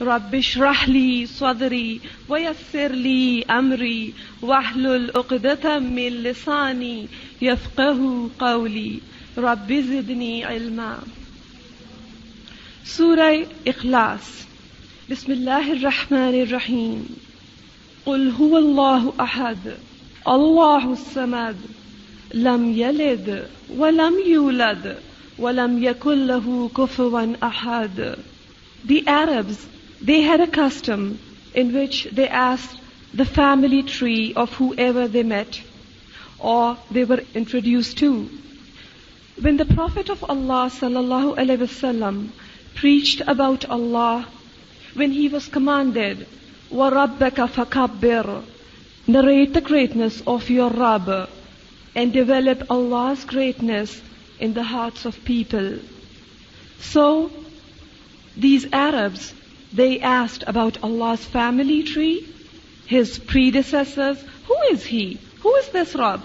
رب اشرح لي صدري ويسر لي أمري واحلل عقدة من لساني يفقه قولي رب زدني علما. سورة اخلاص. بسم الله الرحمن الرحيم. قل هو الله أحد الله الصمد لم يلد ولم يولد ولم يكن له كفوا أحد. The Arabs, they had a custom in which they asked the family tree of whoever they met or they were introduced to. When the Prophet of Allah sallallahu alaihi wasallam preached about Allah, when he was commanded, وَرَبَّكَ فَكَبِّرْ, narrate the greatness of your Rabb and develop Allah's greatness in the hearts of people. So, these Arabs, they asked about Allah's family tree, His predecessors. Who is He? Who is this Rabb?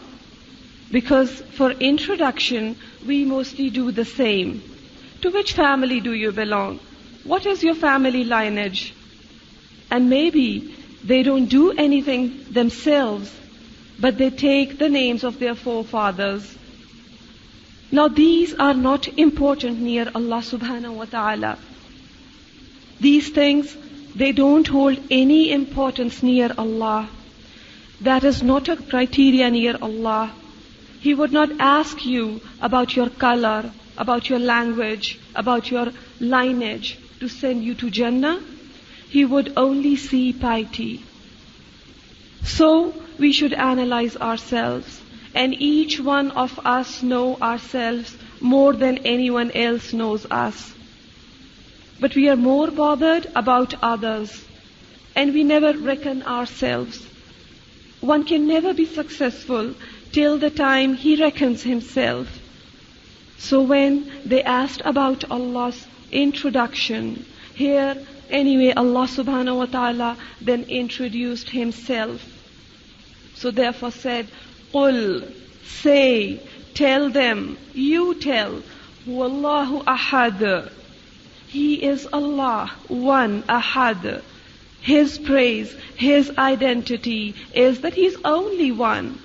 Because for introduction, we mostly do the same. To which family do you belong? What is your family lineage? And maybe they don't do anything themselves, but they take the names of their forefathers. Now these are not important near Allah subhanahu wa ta'ala. These things, they don't hold any importance near Allah. That is not a criteria near Allah. He would not ask you about your color, about your language, about your lineage to send you to Jannah. He would only see piety. So, we should analyze ourselves, and each one of us know ourselves more than anyone else knows us. But we are more bothered about others, and we never reckon ourselves. One can never be successful till the time he reckons himself. So when they asked about Allah's introduction, here anyway Allah subhanahu wa ta'ala then introduced Himself. So therefore said, قُل, say, tell them, you tell, Huwallahu ahad. He is Allah, one, ahad. His praise, His identity is that He is only one.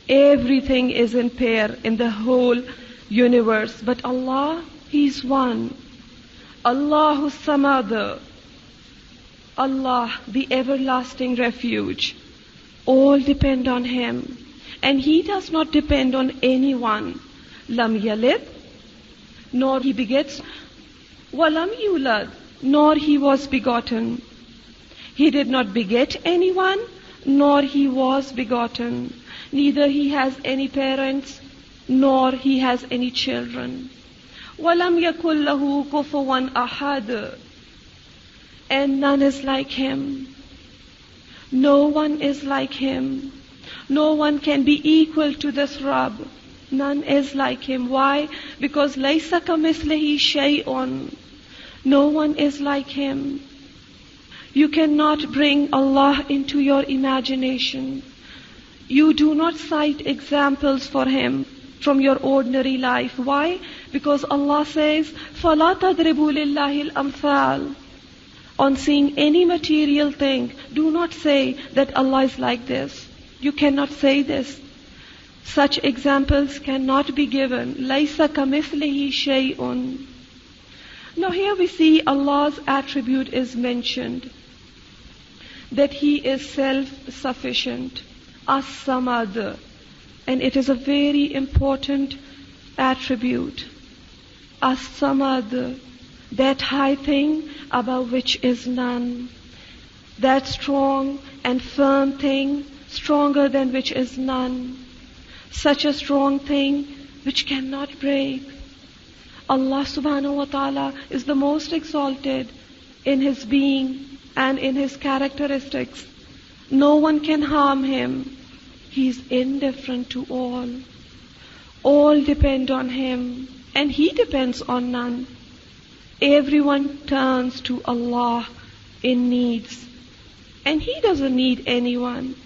Everything is in pair in the whole universe, but Allah, He is one. Allahu Samad, Allah, the everlasting refuge. All depend on Him, and He does not depend on anyone. Lam yalid, nor He begets. Walam yulad, nor He was begotten. He did not beget anyone, nor He was begotten. Neither He has any parents, nor He has any children. Walam yakul lahu kufuwan ahad, and none is like Him. No one is like Him. No one can be equal to this Rabb. None is like Him. Why? Because laysa kamithlihi shay'un. No one is like Him. You cannot bring Allah into your imagination. You do not cite examples for Him from your ordinary life. Why? Because Allah says, فَلَا تَضْرِبُوا لِلَّهِ الْأَمْثَالِ. On seeing any material thing, do not say that Allah is like this. You cannot say this. Such examples cannot be given. لَيْسَ كَمِثْلِهِ شَيْءٌ. Now here we see Allah's attribute is mentioned, that He is self-sufficient, as-samad, and it is a very important attribute. As-samad, that high thing above which is none, that strong and firm thing, stronger than which is none, such a strong thing which cannot break. Allah subhanahu wa ta'ala is the most exalted in His being and in His characteristics. No one can harm Him. He is indifferent to all. All depend on Him, and He depends on none. Everyone turns to Allah in needs, and He doesn't need anyone.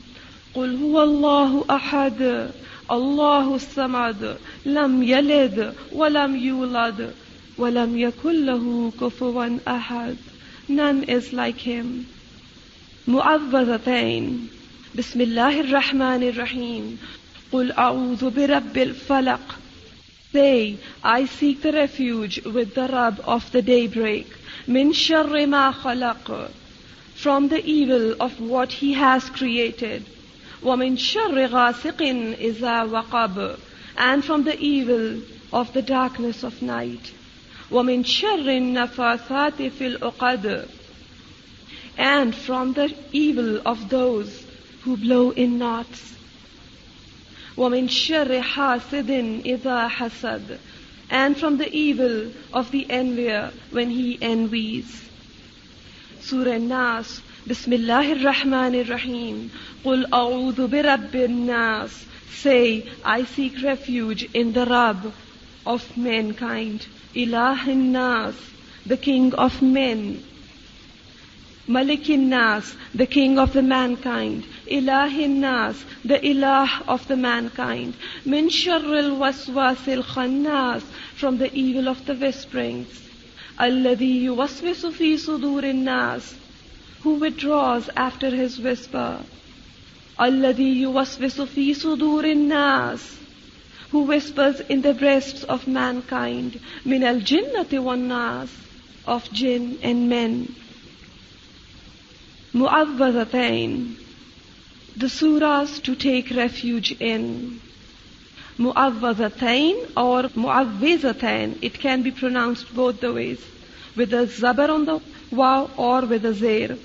قُلْ هُوَ اللَّهُ أَحَدٌ Allahu Samad, Lam Yalid, Walam Yulad, Walam Yakul Lahu Kufuwan Ahad. none is like him. Mu'awwazatayn. Bismillahir Rahmanir Rahim. Qul a'udhu bi Rabbil Falaq. Say, I seek the refuge with the Rabb of the daybreak. Min sharri ma khalaq. From the evil of what he has created. Wa min sharri ghasiqin iza waqab. And from the evil of the darkness of night. وَمِن شَرِّ النَّفَّاثَاتِ فِي الْعُقَدِ. And from the evil of those who blow in knots. وَمِن شَرِّ حَاسِدٍ إِذَا حَسَدَ. And from the evil of the envier when he envies. Surah Nas. Bismillahir Rahmanir Rahim. Qul a'udhu bi Rabbin Nas. Say, I seek refuge in the Rabb of mankind. Ilahin Nas, the King of men. Malikin Nas, the King of the mankind. Ilahin Nas, the Ilah of the mankind. Min sharril waswasil khannas, from the evil of the whisperings. Alladhi yuwaswisu fi sudurin nas, who withdraws after his whisper. Alladhi yuwaswisu fi sudurin nas, who whispers in the breasts of mankind. Min al-jinnati wan-nas, of jinn and men. Mu'awwazatayn, the surahs to take refuge in. Mu'awwazatayn or mu'awwizatayn, it can be pronounced both the ways, with a zabar on the waw or with a zair.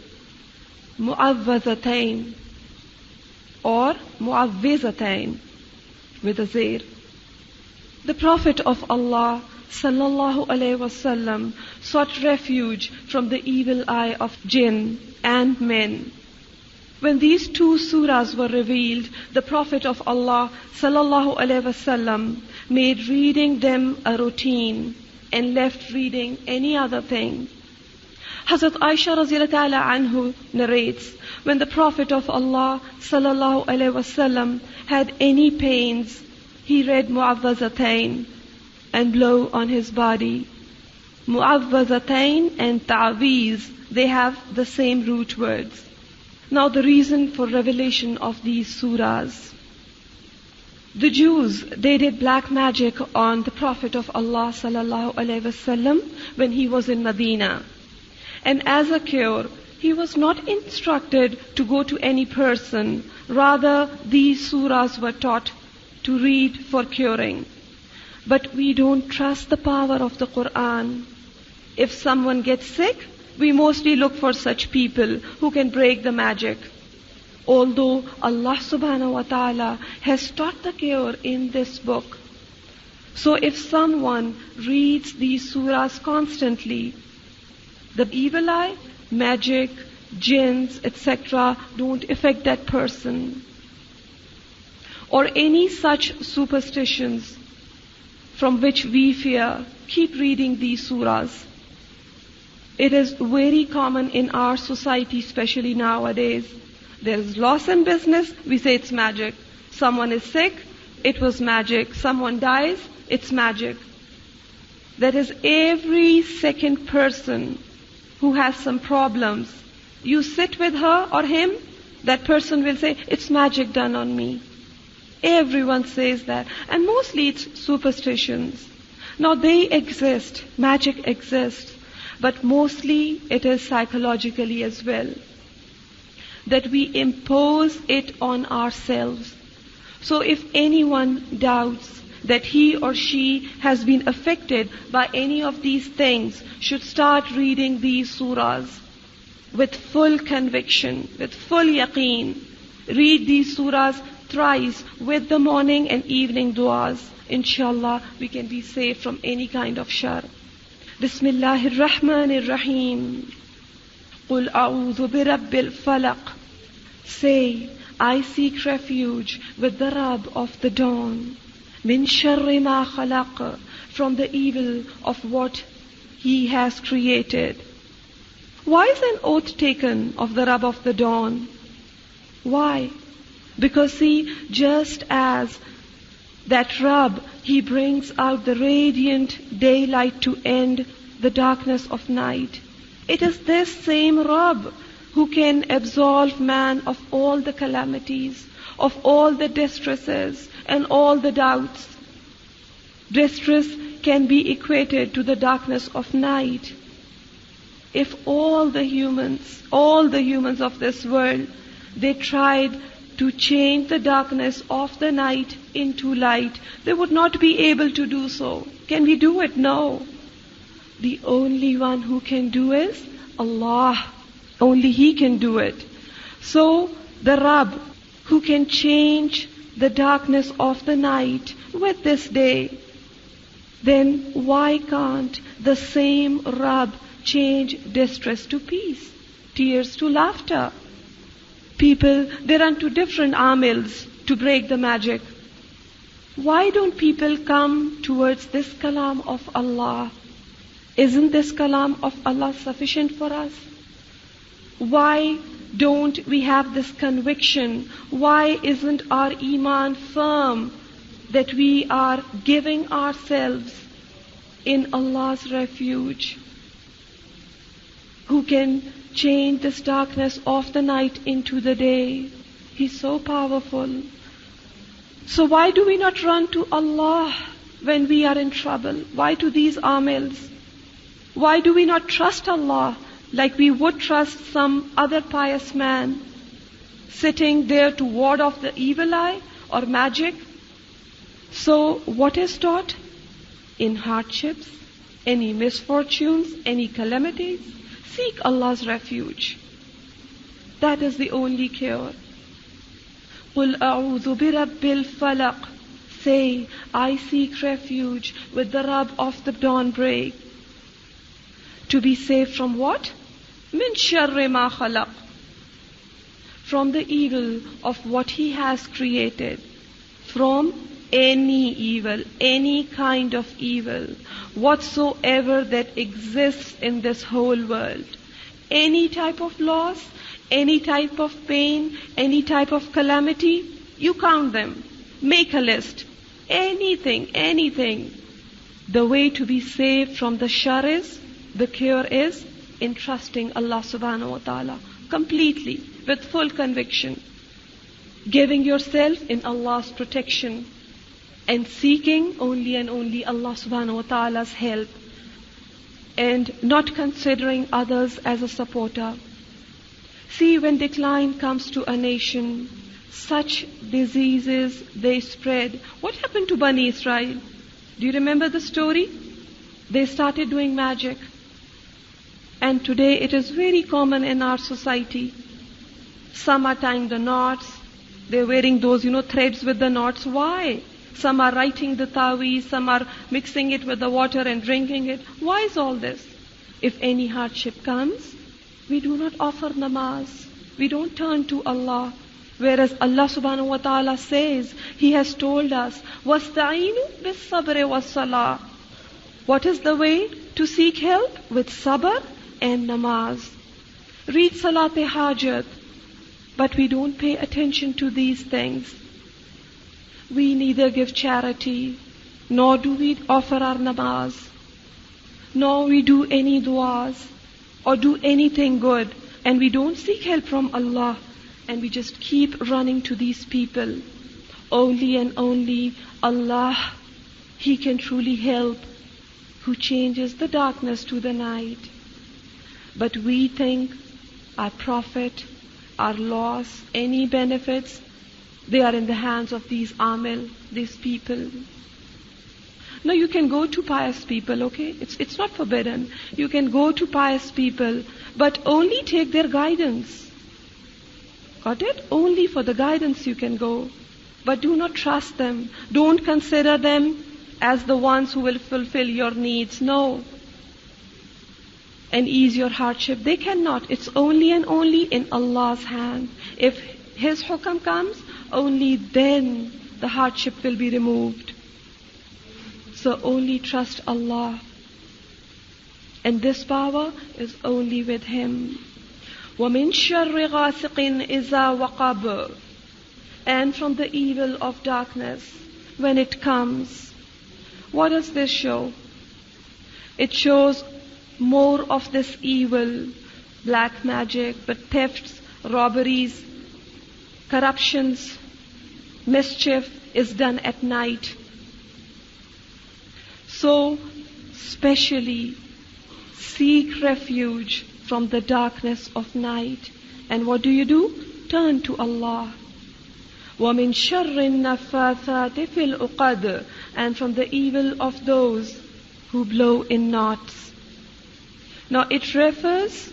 Mu'awwazatayn or mu'awwizatayn with a zair. The Prophet of Allah sallallahu alaihi wasallam sought refuge from the evil eye of jinn and men. When these two surahs were revealed, the Prophet of Allah sallallahu alaihi wasallam made reading them a routine and left reading any other thing. Hazrat Aisha radhiyallahu ta'ala anhu narrates, when the Prophet of Allah sallallahu alaihi wasallam had any pains, he read Mu'awwazatayn and blow on his body. Mu'awwazatayn and ta'weez, they have the same root words. Now the reason for revelation of these surahs. The Jews, they did black magic on the Prophet of Allah sallallahu alaihi wasallam when he was in Medina. And as a cure, he was not instructed to go to any person. Rather, these surahs were taught to read for curing. But we don't trust the power of the Quran. If someone gets sick, we mostly look for such people who can break the magic. Although Allah subhanahu wa ta'ala has taught the cure in this book. So if someone reads these surahs constantly, the evil eye, magic, jinns, etc. don't affect that person. Or any such superstitions from which we fear, keep reading these surahs. It is very common in our society, especially nowadays. There is loss in business, we say it's magic. Someone is sick, it was magic. Someone dies, it's magic. That is, every second person who has some problems, you sit with her or him, that person will say, it's magic done on me. Everyone says that. And mostly it's superstitions. Now they exist, magic exists, but mostly it is psychologically as well. That we impose it on ourselves. So if anyone doubts that he or she has been affected by any of these things, should start reading these surahs with full conviction, with full yaqeen. Read these surahs thrice with the morning and evening du'as. Inshallah, we can be saved from any kind of shar. Bismillahir Rahmanir Rahim. Qul a'udhu bi Rabbil Falaq. Say, I seek refuge with the Rabb of the dawn. Min sharri ma khalaq, from the evil of what He has created. Why is an oath taken of the Rabb of the dawn? Why? Because see, just as that Rabb, He brings out the radiant daylight to end the darkness of night. It is this same Rabb who can absolve man of all the calamities, of all the distresses and all the doubts. Distress can be equated to the darkness of night. If all the humans of this world, they tried to change the darkness of the night into light, they would not be able to do so. Can we do it? No. The only one who can do is Allah. Only He can do it. So the Rabb who can change the darkness of the night with this day, then why can't the same Rabb change distress to peace, tears to laughter? People, they run to different amils to break the magic. Why don't people come towards this kalam of Allah? Isn't this kalam of Allah sufficient for us? Why don't we have this conviction? Why isn't our iman firm that we are giving ourselves in Allah's refuge, who can change this darkness of the night into the day? He's so powerful. So why do we not run to Allah when we are in trouble? Why to these amils? Why do we not trust Allah like we would trust some other pious man sitting there to ward off the evil eye or magic? So what is taught? In hardships, any misfortunes, any calamities, seek Allah's refuge. That is the only cure. قُلْ أَعُوذُ بِرَبِّ الْفَلَقِ. Say, I seek refuge with the Rabb of the dawn break. To be saved from what? مِنْ شَرِّ مَا خَلَقَ. From the evil of what He has created. From any evil, any kind of evil, whatsoever that exists in this whole world. Any type of loss, any type of pain, any type of calamity, you count them. Make a list. Anything. The way to be saved from the shar is, the cure is, in trusting Allah subhanahu wa ta'ala completely, with full conviction. Giving yourself in Allah's protection and seeking only and only Allah subhanahu wa ta'ala's help, and not considering others as a supporter. See, when decline comes to a nation, such diseases, they spread. What happened to Bani Israel? Do you remember the story? They started doing magic. And today it is very common in our society. Some are tying the knots. They're wearing those, threads with the knots. Why? Some are writing the ta'weez. Some are mixing it with the water and drinking it. Why is all this? If any hardship comes, we do not offer namaz. We don't turn to Allah. Whereas Allah subhanahu wa ta'ala says, He has told us, وَاسْتَعِينُوا بِالصَّبْرِ وَالصَّلَاةِ. What is the way to seek help? With sabr and namaz. Read salat-e-hajat. But we don't pay attention to these things. We neither give charity, nor do we offer our namaz, nor we do any du'as, or do anything good, and we don't seek help from Allah, and we just keep running to these people. Only and only Allah, He can truly help, who changes the darkness to the night. But we think our profit, our loss, any benefits, they are in the hands of these amil, these people. No, you can go to pious people, okay? It's not forbidden. You can go to pious people, but only take their guidance. Got it? Only for the guidance you can go. But do not trust them. Don't consider them as the ones who will fulfill your needs. No. And ease your hardship. They cannot. It's only and only in Allah's hand. If His hukam comes, only then the hardship will be removed. So only trust Allah. And this power is only with Him. وَمِن شَرِّ غَاسِقٍ إِذَا وَقَبَ. And from the evil of darkness, when it comes. What does this show? It shows more of this evil, black magic, but thefts, robberies, corruptions, mischief is done at night. So, specially seek refuge from the darkness of night. And what do? Turn to Allah. وَمِن شَرِّ النَّفَّاثَاتِ فِي الْعُقَدِ, and from the evil of those who blow in knots. Now it refers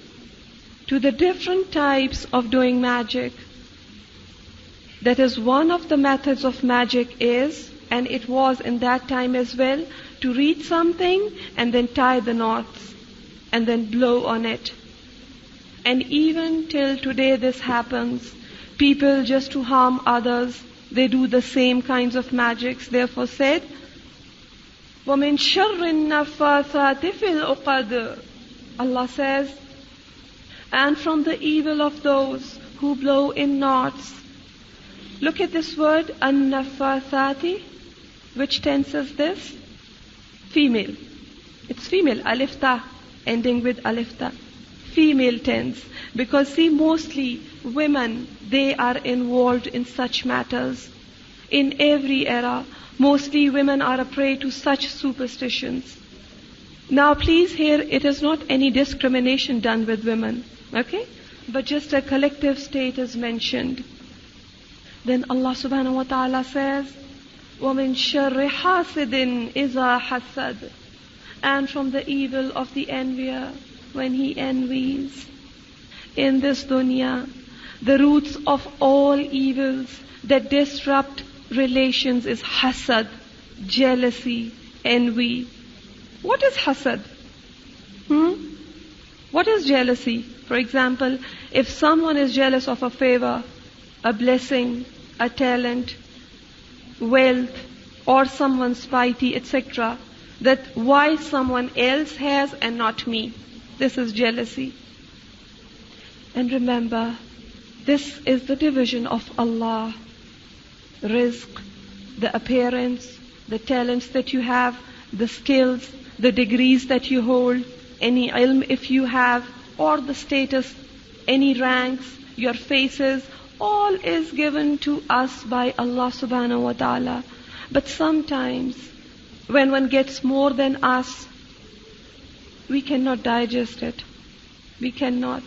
to the different types of doing magic. That is, one of the methods of magic is, and it was in that time as well, to read something and then tie the knots and then blow on it. And even till today this happens. People, just to harm others, they do the same kinds of magics. Therefore said, وَمِن شَرِّ النَّفَّاثَاتِ فِي الْعُقَدِ. Allah says, and from the evil of those who blow in knots. Look at this word, an-naffathati. Which tense is this? Female. It's female, alif ta, ending with alif ta. Female tense. Because see, mostly women, they are involved in such matters. In every era, mostly women are a prey to such superstitions. Now please hear, it is not any discrimination done with women, okay? But just a collective state is mentioned. Then Allah subhanahu wa ta'ala says, وَمِن شَرِّ حَاسِدٍ إِذَا حَسَدٍ, and from the evil of the envier when he envies. In this dunya, the roots of all evils that disrupt relations is hasad, jealousy, envy. What is hasad? What is jealousy? For example, if someone is jealous of a favor, a blessing, a talent, wealth, or someone's piety, etc., that why someone else has and not me. This is jealousy. And remember, this is the division of Allah. Rizq, the appearance, the talents that you have, the skills, the degrees that you hold, any ilm if you have, or the status, any ranks, your faces, all is given to us by Allah subhanahu wa ta'ala. But sometimes, when one gets more than us, we cannot digest it. We cannot.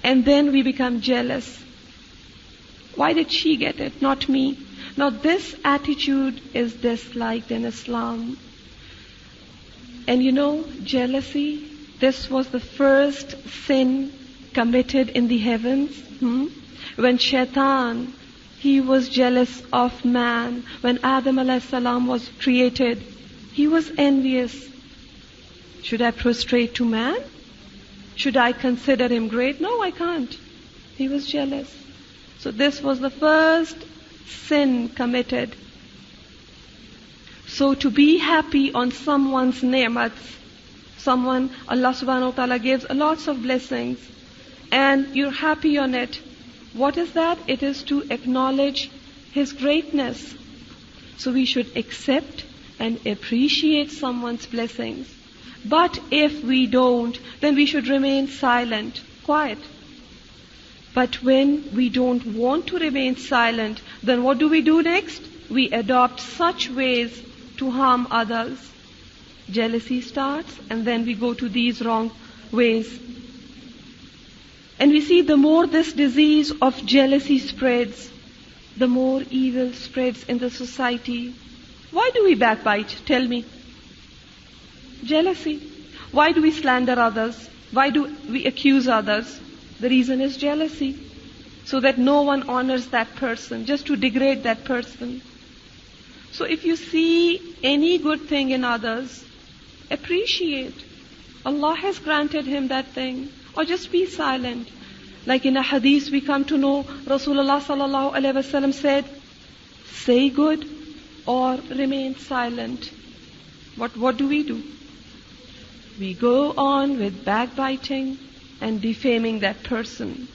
And then we become jealous. Why did she get it, not me? Now this attitude is disliked in Islam. And you know, jealousy, this was the first sin committed in the heavens. When Shaitan, he was jealous of man. When Adam alayhi salam was created, he was envious. Should I prostrate to man? Should I consider him great? No, I can't. He was jealous. So this was the first sin committed. So to be happy on someone's ni'mats, someone, Allah subhanahu wa ta'ala gives lots of blessings, and you're happy on it. What is that? It is to acknowledge His greatness. So we should accept and appreciate someone's blessings. But if we don't, then we should remain silent, quiet. But when we don't want to remain silent, then what do we do next? We adopt such ways to harm others. Jealousy starts, and then we go to these wrong ways. And we see the more this disease of jealousy spreads, the more evil spreads in the society. Why do we backbite? Tell me. Jealousy. Why do we slander others? Why do we accuse others? The reason is jealousy. So that no one honors that person, just to degrade that person. So if you see any good thing in others, appreciate. Allah has granted him that thing. Or just be silent. Like in a hadith we come to know, Rasulullah sallallahu alaihi wasallam said, say good or remain silent. What do? We go on with backbiting and defaming that person.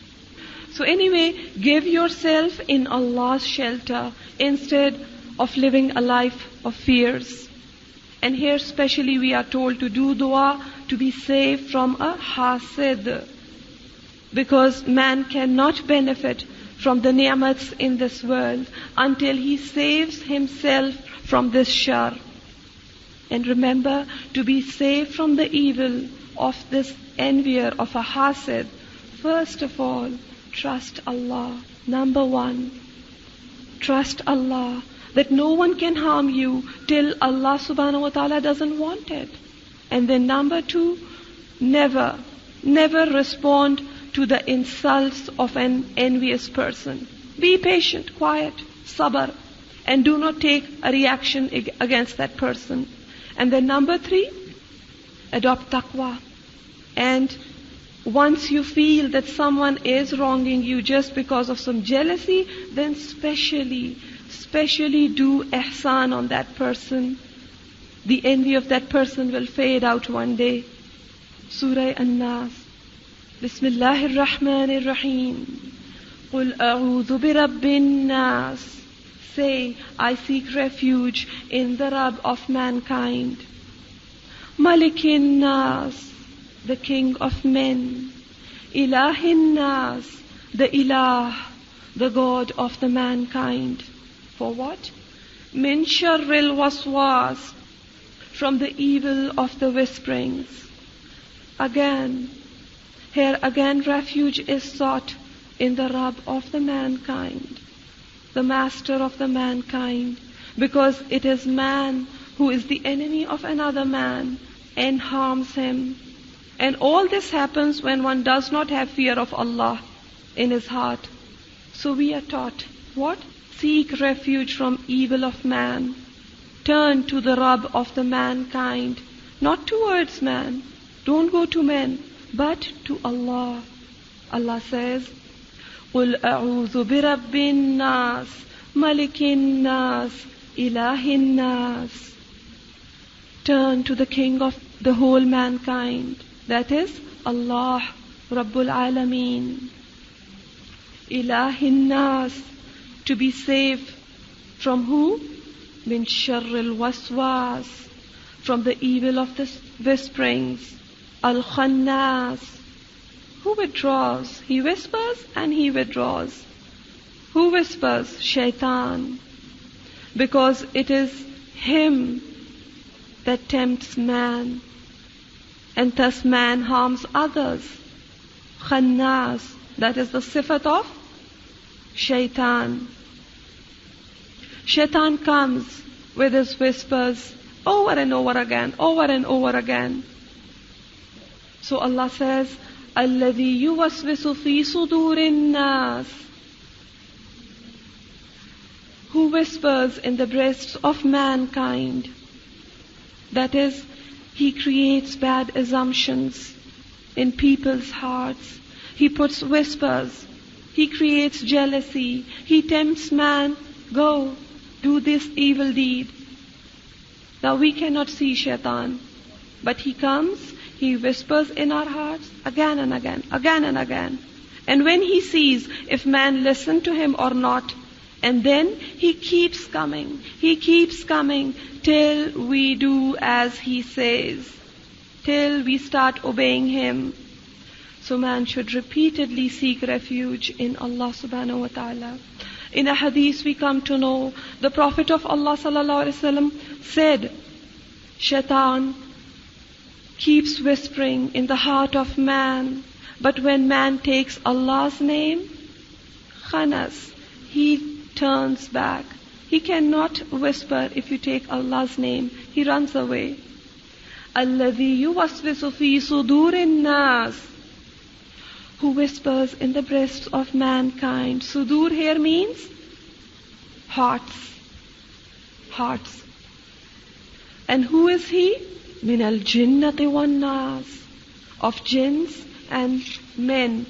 So anyway, give yourself in Allah's shelter instead of living a life of fears. And here specially we are told to do dua to be saved from a hasid. Because man cannot benefit from the ni'mats in this world until he saves himself from this shar. And remember, to be saved from the evil of this envier, of a hasid, first of all, trust Allah. Number one, trust Allah that no one can harm you till Allah subhanahu wa ta'ala doesn't want it. And then number two, never respond to the insults of an envious person. Be patient, quiet, sabr, and do not take a reaction against that person. And then number three, adopt taqwa. And once you feel that someone is wronging you just because of some jealousy, then specially do ihsan on that person. The envy of that person will fade out one day. Surah An-Nas. Bismillahir Rahmanir Rahim. Qul a'udhu bi Rabbin Nas. Say, I seek refuge in the Rabb of mankind. Malikin Nas, the King of men. Ilahin Nas, the Ilah, the God of the mankind. For what? Min sharril waswas, from the evil of the whisperings. Here again refuge is sought in the Rabb of the mankind, the Master of the mankind, because it is man who is the enemy of another man and harms him. And all this happens when one does not have fear of Allah in his heart. So we are taught, what? Seek refuge from evil of man. Turn to the Rabb of the mankind, not towards man. Don't go to men, but to Allah. Allah says, قُلْ أَعُوذُ بِرَبِّ النَّاسِ مَلِكِ النَّاسِ إِلَهِ النَّاسِ. Turn to the King of the whole mankind, that is Allah, Rabbul Alameen. Ilahin Nas, to be saved from who? Min sharril waswas, from the evil of the whisperings. Al-Khannas, who withdraws? He whispers and he withdraws. Who whispers? Shaitan. Because it is him that tempts man, and thus man harms others. Khannas, that is the sifat of Shaitan. Shaitan comes with his whispers over and over again, over and over again. So Allah says, الَّذِي يُوَسْوِسُ فِي صُدُورِ النَّاسِ, who whispers in the breasts of mankind. That is, he creates bad assumptions in people's hearts. He puts whispers. He creates jealousy. He tempts man, go, do this evil deed. Now we cannot see Shaitan, but he comes, he whispers in our hearts again and again, again and again. And when he sees if man listens to him or not, and then he keeps coming till we do as he says, till we start obeying him. So man should repeatedly seek refuge in Allah subhanahu wa ta'ala. In a hadith we come to know, the Prophet of Allah sallallahu alaihi wasallam said, Shaitan keeps whispering in the heart of man, but when man takes Allah's name, khanas, he turns back. He cannot whisper if you take Allah's name. He runs away. الَّذِي يُوَسْوِسُ فِي صُدُورِ النَّاسِ, who whispers in the breasts of mankind. Sudur here means hearts. Hearts. And who is he? مِنَ الْجِنَّةِ وَالنَّاسِ, of jinns and men.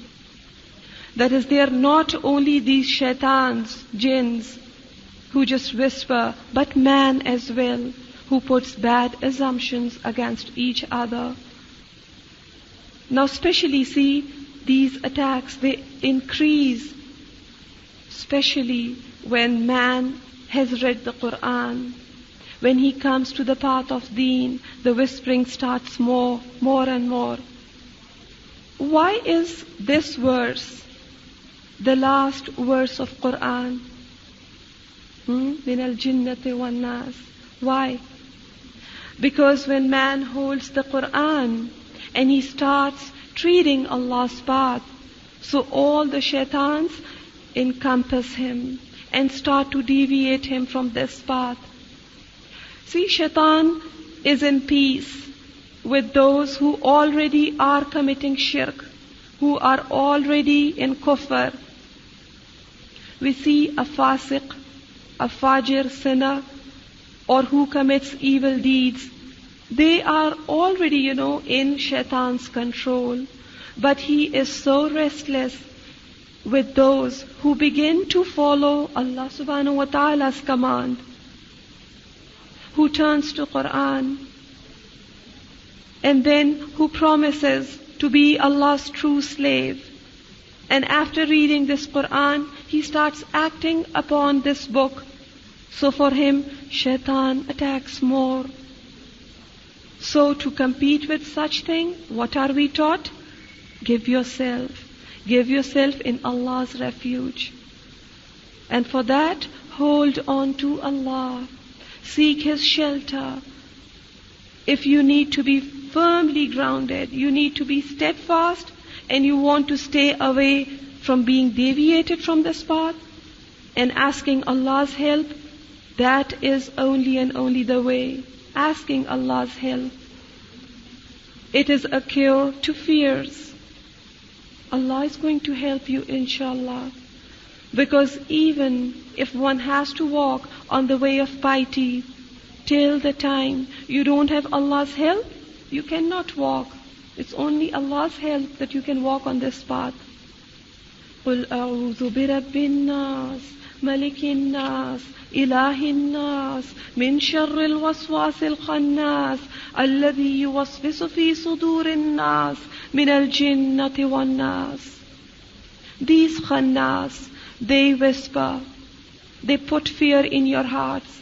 That is, they are not only these shaitans, jinns, who just whisper, but man as well, who puts bad assumptions against each other. Now especially see, these attacks, they increase, especially when man has read the Quran, when he comes to the path of deen, the whispering starts more and more. Why is this verse the last verse of Quran? Min al-jinnati wan-nas. Why? Because when man holds the Quran and he starts treating Allah's path, so all the shaitans encompass him and start to deviate him from this path. See, shaitan is in peace with those who already are committing shirk, who are already in kufr. We see a fasiq, a fajir, sinner, or who commits evil deeds. They are already, in shaitan's control. But he is so restless with those who begin to follow Allah subhanahu wa ta'ala's command, who turns to Quran, and then who promises to be Allah's true slave. And after reading this Quran, he starts acting upon this book. So for him, shaitan attacks more. So to compete with such thing, what are we taught? Give yourself in Allah's refuge. And for that, hold on to Allah. Seek His shelter. If you need to be firmly grounded, you need to be steadfast, and you want to stay away from being deviated from this path and asking Allah's help, that is only and only the way. Asking Allah's help. It is a cure to fears. Allah is going to help you, inshallah. Because even if one has to walk on the way of piety, till the time you don't have Allah's help, you cannot walk. It's only Allah's help that you can walk on this path. قُلْ أَعُوذُ بِرَبِّ النَّاسِ مَلِكِ النَّاسِ إِلَهِ النَّاسِ مِنْ شَرِّ الْوَسْوَاسِ الْخَنَّاسِ الَّذِي يُوَسْوِسُ فِي صُدُورِ النَّاسِ مِنَ الْجِنَّةِ وَالنَّاسِ. These khannas, they whisper, they put fear in your hearts.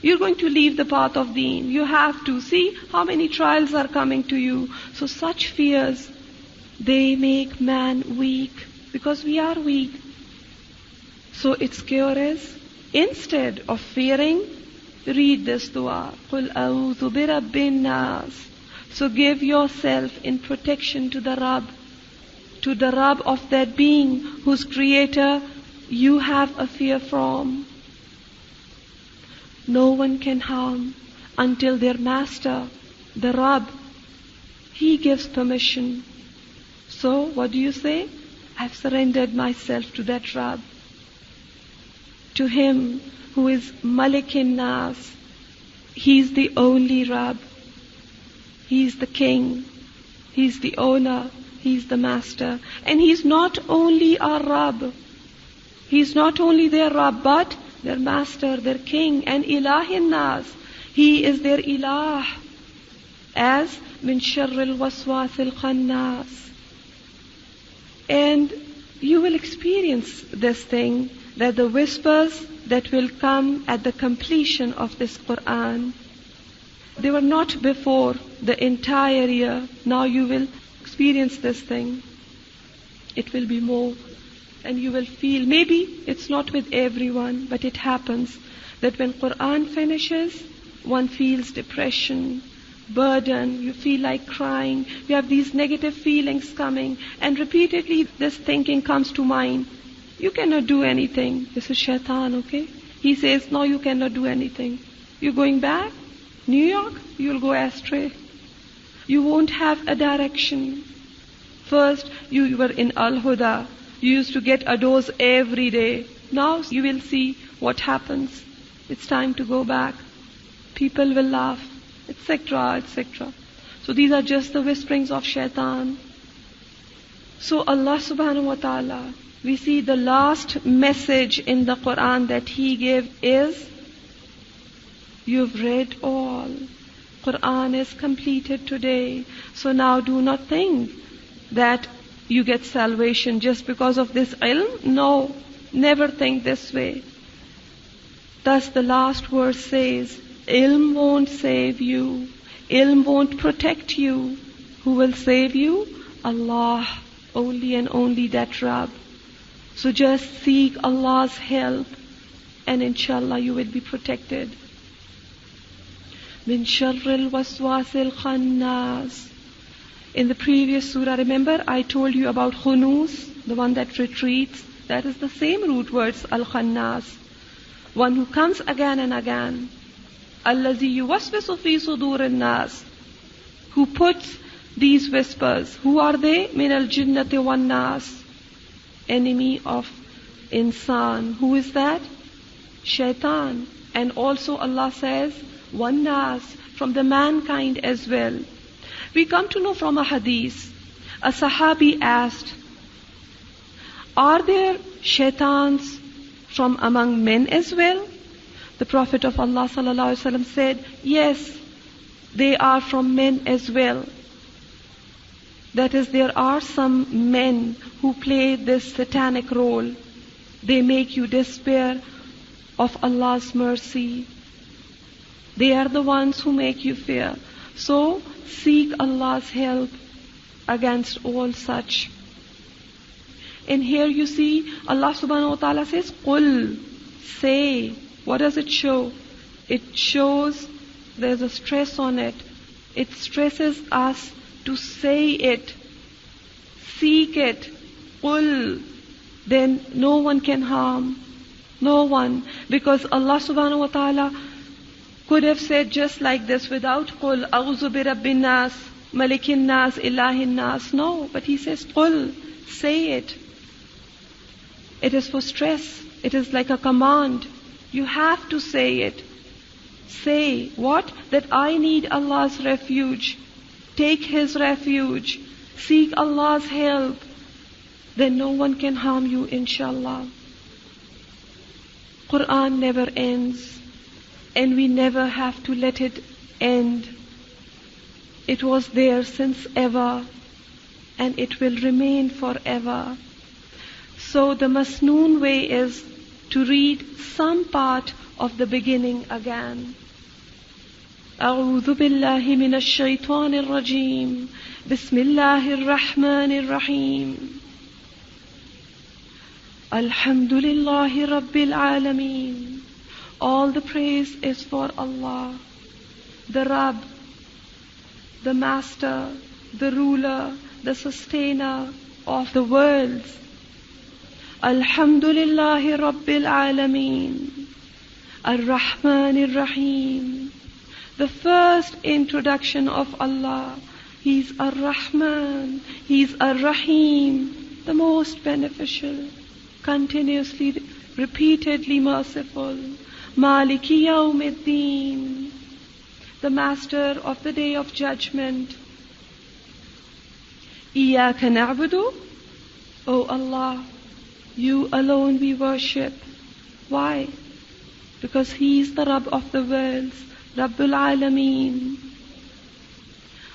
You're going to leave the path of deen. You have to. See how many trials are coming to you. So such fears, they make man weak, because we are weak. So its cure is, instead of fearing, read this dua. قُلْ أَعُوذُ بِرَبِّ النَّاسِ. So give yourself in protection to the Rabb of that being whose creator you have a fear from. No one can harm until their master, the Rabb, he gives permission. So what do you say? I've surrendered myself to that Rabb, to Him who is Malikin Nas. He's the only Rabb. He's the King. He's the owner. He's the master. And He's not only our Rabb. He's not only their Rabb, but their master, their king, and Ilahin Nas. He is their Ilah. As min sharril waswasil khannas. And you will experience this thing, that the whispers that will come at the completion of this Quran, they were not before the entire year. Now you will experience this thing. It will be more. And you will feel, maybe it's not with everyone, but it happens that when Quran finishes, one feels depression, burden, you feel like crying, you have these negative feelings coming, and repeatedly this thinking comes to mind. You cannot do anything. This is shaitan, okay? He says, no, you cannot do anything. You're going back? New York? You'll go astray. You won't have a direction. First, you were in Al-Huda. You used to get a dose every day. Now you will see what happens. It's time to go back. People will laugh, etc., etc. So these are just the whisperings of shaitan. So Allah subhanahu wa ta'ala, we see the last message in the Quran that He gave is, you've read all. Quran is completed today. So now do not think that you get salvation just because of this ilm. No, never think this way. Thus the last verse says, Ilm won't save you. Ilm won't protect you. Who will save you? Allah. Only and only that Rabb. So just seek Allah's help, and inshallah you will be protected. Min sharril waswasil khannas. In the previous surah, remember I told you about khunus, the one that retreats. That is the same root words, al-khannas. One who comes again and again. Allazi yuwaswisu fi sudurin nas. Who puts these whispers. Who are they? Min al-jinnati wan nas. Enemy of insan. Who is that? Shaitan. And also Allah says, wan nas, from the mankind as well. We come to know from a hadith, a sahabi asked, are there shaitans from among men as well? The Prophet of Allah sallallahu alaihi wasallam said, yes, they are from men as well. That is, there are some men who play this satanic role. They make you despair of Allah's mercy. They are the ones who make you fear. So, seek Allah's help against all such. And here you see, Allah subhanahu wa ta'ala says, Qul, say. What does it show? It shows there's a stress on it. It stresses us to say it. Seek it. Qul. Then no one can harm. No one. Because Allah subhanahu wa ta'ala could have said just like this without Qul, A'udhu bi Rabbin nas, Malikin nas, Ilahin nas. No, but He says Qul, say it. It is for stress. It is like a command. You have to say it. Say what? That I need Allah's refuge. Take His refuge. Seek Allah's help. Then no one can harm you, inshallah. Quran never ends. And we never have to let it end. It was there since ever, and it will remain forever. So the masnoon way is to read some part of the beginning again. أعوذ بالله من الشيطان الرجيم بسم الله الرحمن الرحيم الحمد لله رب العالمين. All the praise is for Allah, the Rabb, the Master, the Ruler, the Sustainer of the worlds. Alhamdulillahi Rabbil Alameen, Ar-Rahman Ar-Rahim. The first introduction of Allah, He's Ar-Rahman, He's Ar-Rahim, the most beneficial, continuously, repeatedly merciful. Maliki Yawmiddin, the Master of the Day of Judgment. Iyaka na'budu, O Allah, You alone we worship. Why? Because He is the Rabb of the worlds, Rabbul Alameen.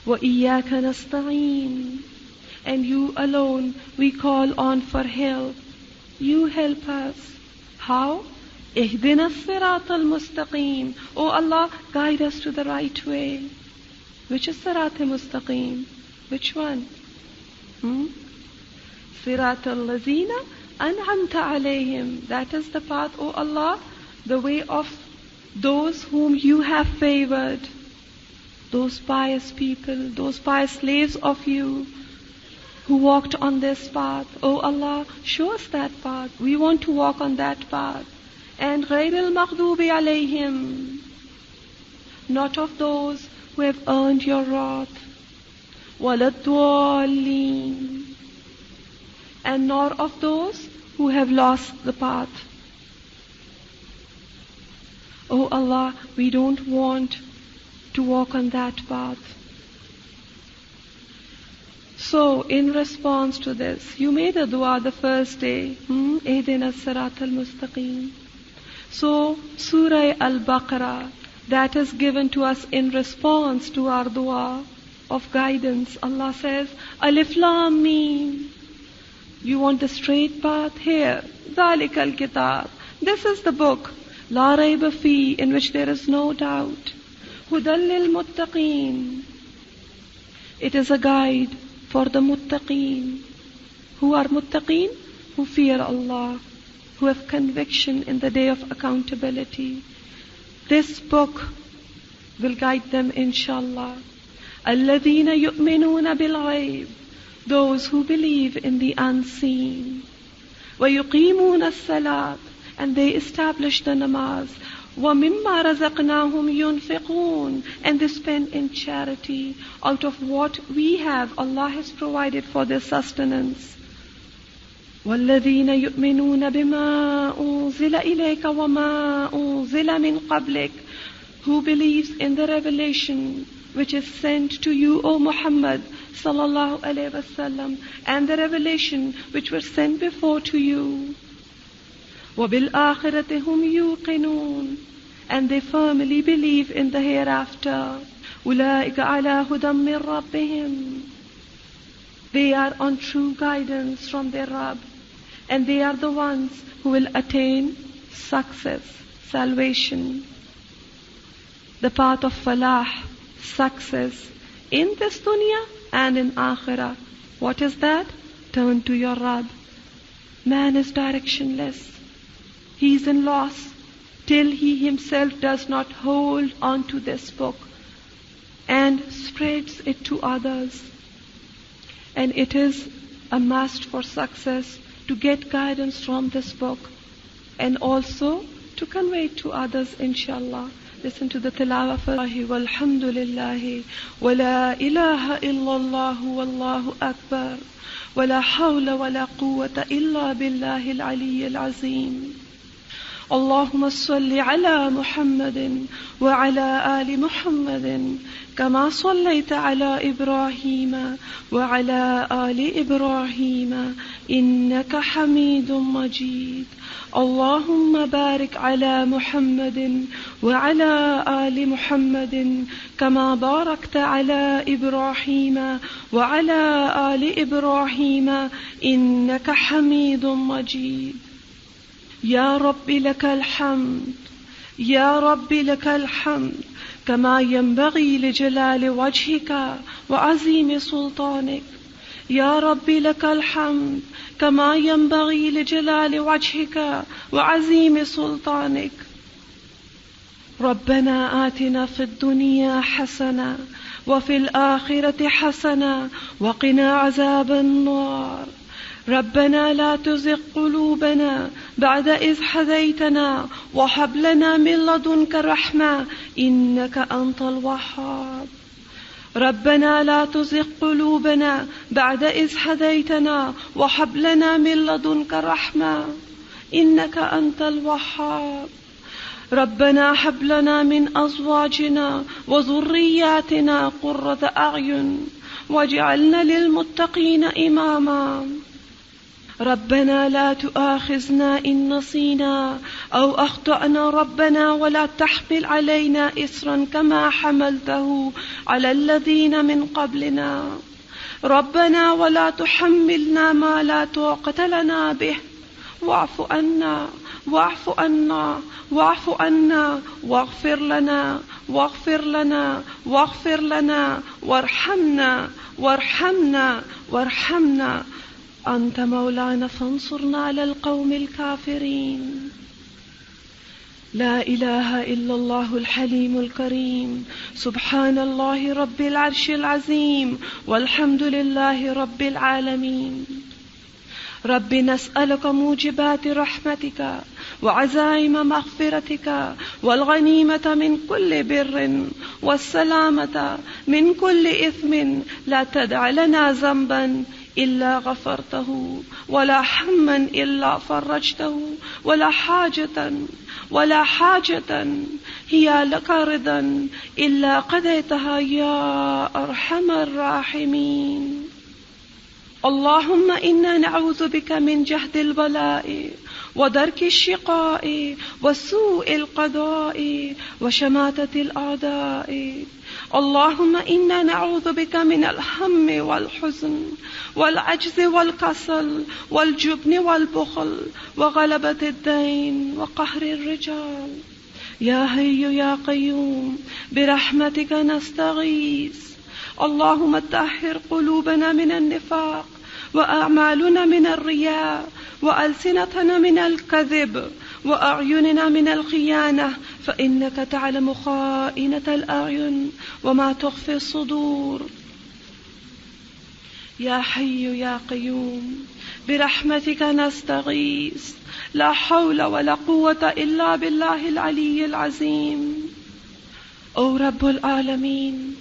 Wa iyaka nasta'een, and You alone we call on for help. You help us. How? Ihdina as-sirat al-mustaqim. Oh Allah, guide us to the right way. Which is sirat al-mustaqim? Which one? Sirat al-lazina an'amta alayhim. That is the path, oh Allah, the way of those whom You have favored. Those pious people, those pious slaves of You who walked on this path. Oh Allah, show us that path. We want to walk on that path. And غَيْرِ الْمَغْضُوبِ عَلَيْهِمْ, not of those who have earned Your wrath. وَلَا الضَّالِّينَ, and nor of those who have lost the path. Oh Allah, we don't want to walk on that path. So, in response to this, you made a dua the first day. Ihdina as-sirat al-mustaqim. So, Surah Al-Baqarah, that is given to us in response to our dua of guidance. Allah says, Alif Lam Mim. You want the straight path? Here. ذَلِكَ الْكِتَابِ. This is the book. لا ريب فيه, in which there is no doubt. هدى للمتقين. It is a guide for the muttaqeen. Who are muttaqeen? Who fear Allah, who have conviction in the day of accountability. This book will guide them, inshallah. الذين يؤمنون بالغيب, those who believe in the unseen. ويقيمون الصلاة, and they establish the namaz. وَمِمَّا رَزَقْنَاهُمْ يُنْفِقُونَ, and they spend in charity out of what we have, Allah has provided for their sustenance. وَالَّذِينَ يُؤْمِنُونَ بِمَا أُنزِلَ إِلَيْكَ وَمَا أُنزِلَ مِنْ قَبْلِكَ, who believes in the revelation which is sent to you, O Muhammad sallallahu alaihi wasallam, and the revelation which was sent before to you. وَبِالْآخِرَةِ هُمْ يُوقِنُونَ, and they firmly believe in the hereafter. أُولَٰئِكَ عَلَىٰ هُدًى مِّن رَّبِّهِمْ, they are on true guidance from their Rabb, and they are the ones who will attain success, salvation. The path of falah, success in this dunya and in akhirah. What is that? Turn to your Rabb. Man is directionless. He is in loss till he himself does not hold on to this book and spreads it to others. And it is a must for success to get guidance from this book and also to convey it to others, inshallah. Listen to the tilawah for walhamdulillahi wa la ilaha illallah wallahu akbar wa la hawla wa la quwwata illa billahi al-aliyyil azim. اللهم صل على محمد وعلى آل محمد كما صليت على إبراهيم وعلى آل إبراهيم إنك حميد مجيد. اللهم بارك على محمد وعلى آل محمد كما باركت على إبراهيم وعلى آل إبراهيم إنك حميد مجيد. يا رب لك الحمد، يا رب لك الحمد كما ينبغي لجلال وجهك وعظيم سلطانك. يا رب لك الحمد كما ينبغي لجلال وجهك وعظيم سلطانك. ربنا آتنا في الدنيا حسنة وفي الآخرة حسنة وقنا عذاب النار. ربنا لا تزغ قلوبنا بعد إذ هديتنا وهب لنا من لدنك رحمة إنك أنت الوهاب. ربنا لا تزغ قلوبنا بعد إذ هديتنا وهب لنا من لدنك رحمة إنك أنت الوهاب. ربنا هب لنا من أزواجنا وذرياتنا قرة أعين واجعلنا للمتقين إماما. ربنا لا تؤاخذنا إن نسينا أو أخطأنا ربنا ولا تحمل علينا إصرا كما حملته على الذين من قبلنا. ربنا ولا تحملنا ما لا طاقة لنا به واعف عنا واعف عنا واعف عنا واغفر لنا واغفر لنا واغفر لنا وارحمنا وارحمنا وارحمنا أنت مولانا فانصرنا على القوم الكافرين. لا إله إلا الله الحليم الكريم. سبحان الله رب العرش العظيم والحمد لله رب العالمين. رب نسألك موجبات رحمتك وعزائم مغفرتك والغنيمة من كل بر والسلامة من كل إثم لا تدع لنا ذنبا إلا غفرته ولا هما إلا فرجته ولا حاجة هي لك رضا إلا قضيتها يا أرحم الراحمين. اللهم إنا نعوذ بك من جهد البلاء ودرك الشقاء وسوء القضاء وشماتة الأعداء. اللهم إنا نعوذ بك من الهم والحزن والعجز والكسل والجبن والبخل وغلبة الدين وقهر الرجال. يا حي يا قيوم برحمتك نستغيث. اللهم طهر قلوبنا من النفاق وأعمالنا من الرياء وألسنتنا من الكذب وأعيننا من الخيانة، فإنك تعلم خائنة الأعين وما تخفي الصدور. يا حي يا قيوم برحمتك نستغيث. لا حول ولا قوة إلا بالله العلي العظيم. O Rabbul Alameen,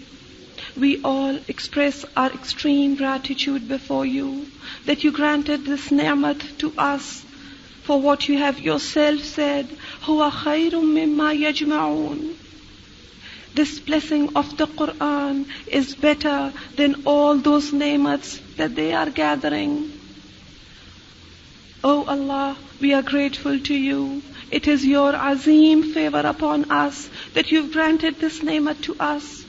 we all express our extreme gratitude before you that you granted this ni'mat to us, for what you have yourself said, huwa khairum mimma yajma'un. This blessing of the Quran is better than all those ni'mats that they are gathering. O Allah, we are grateful to you. It is your azim favor upon us that you've granted this ni'mat to us.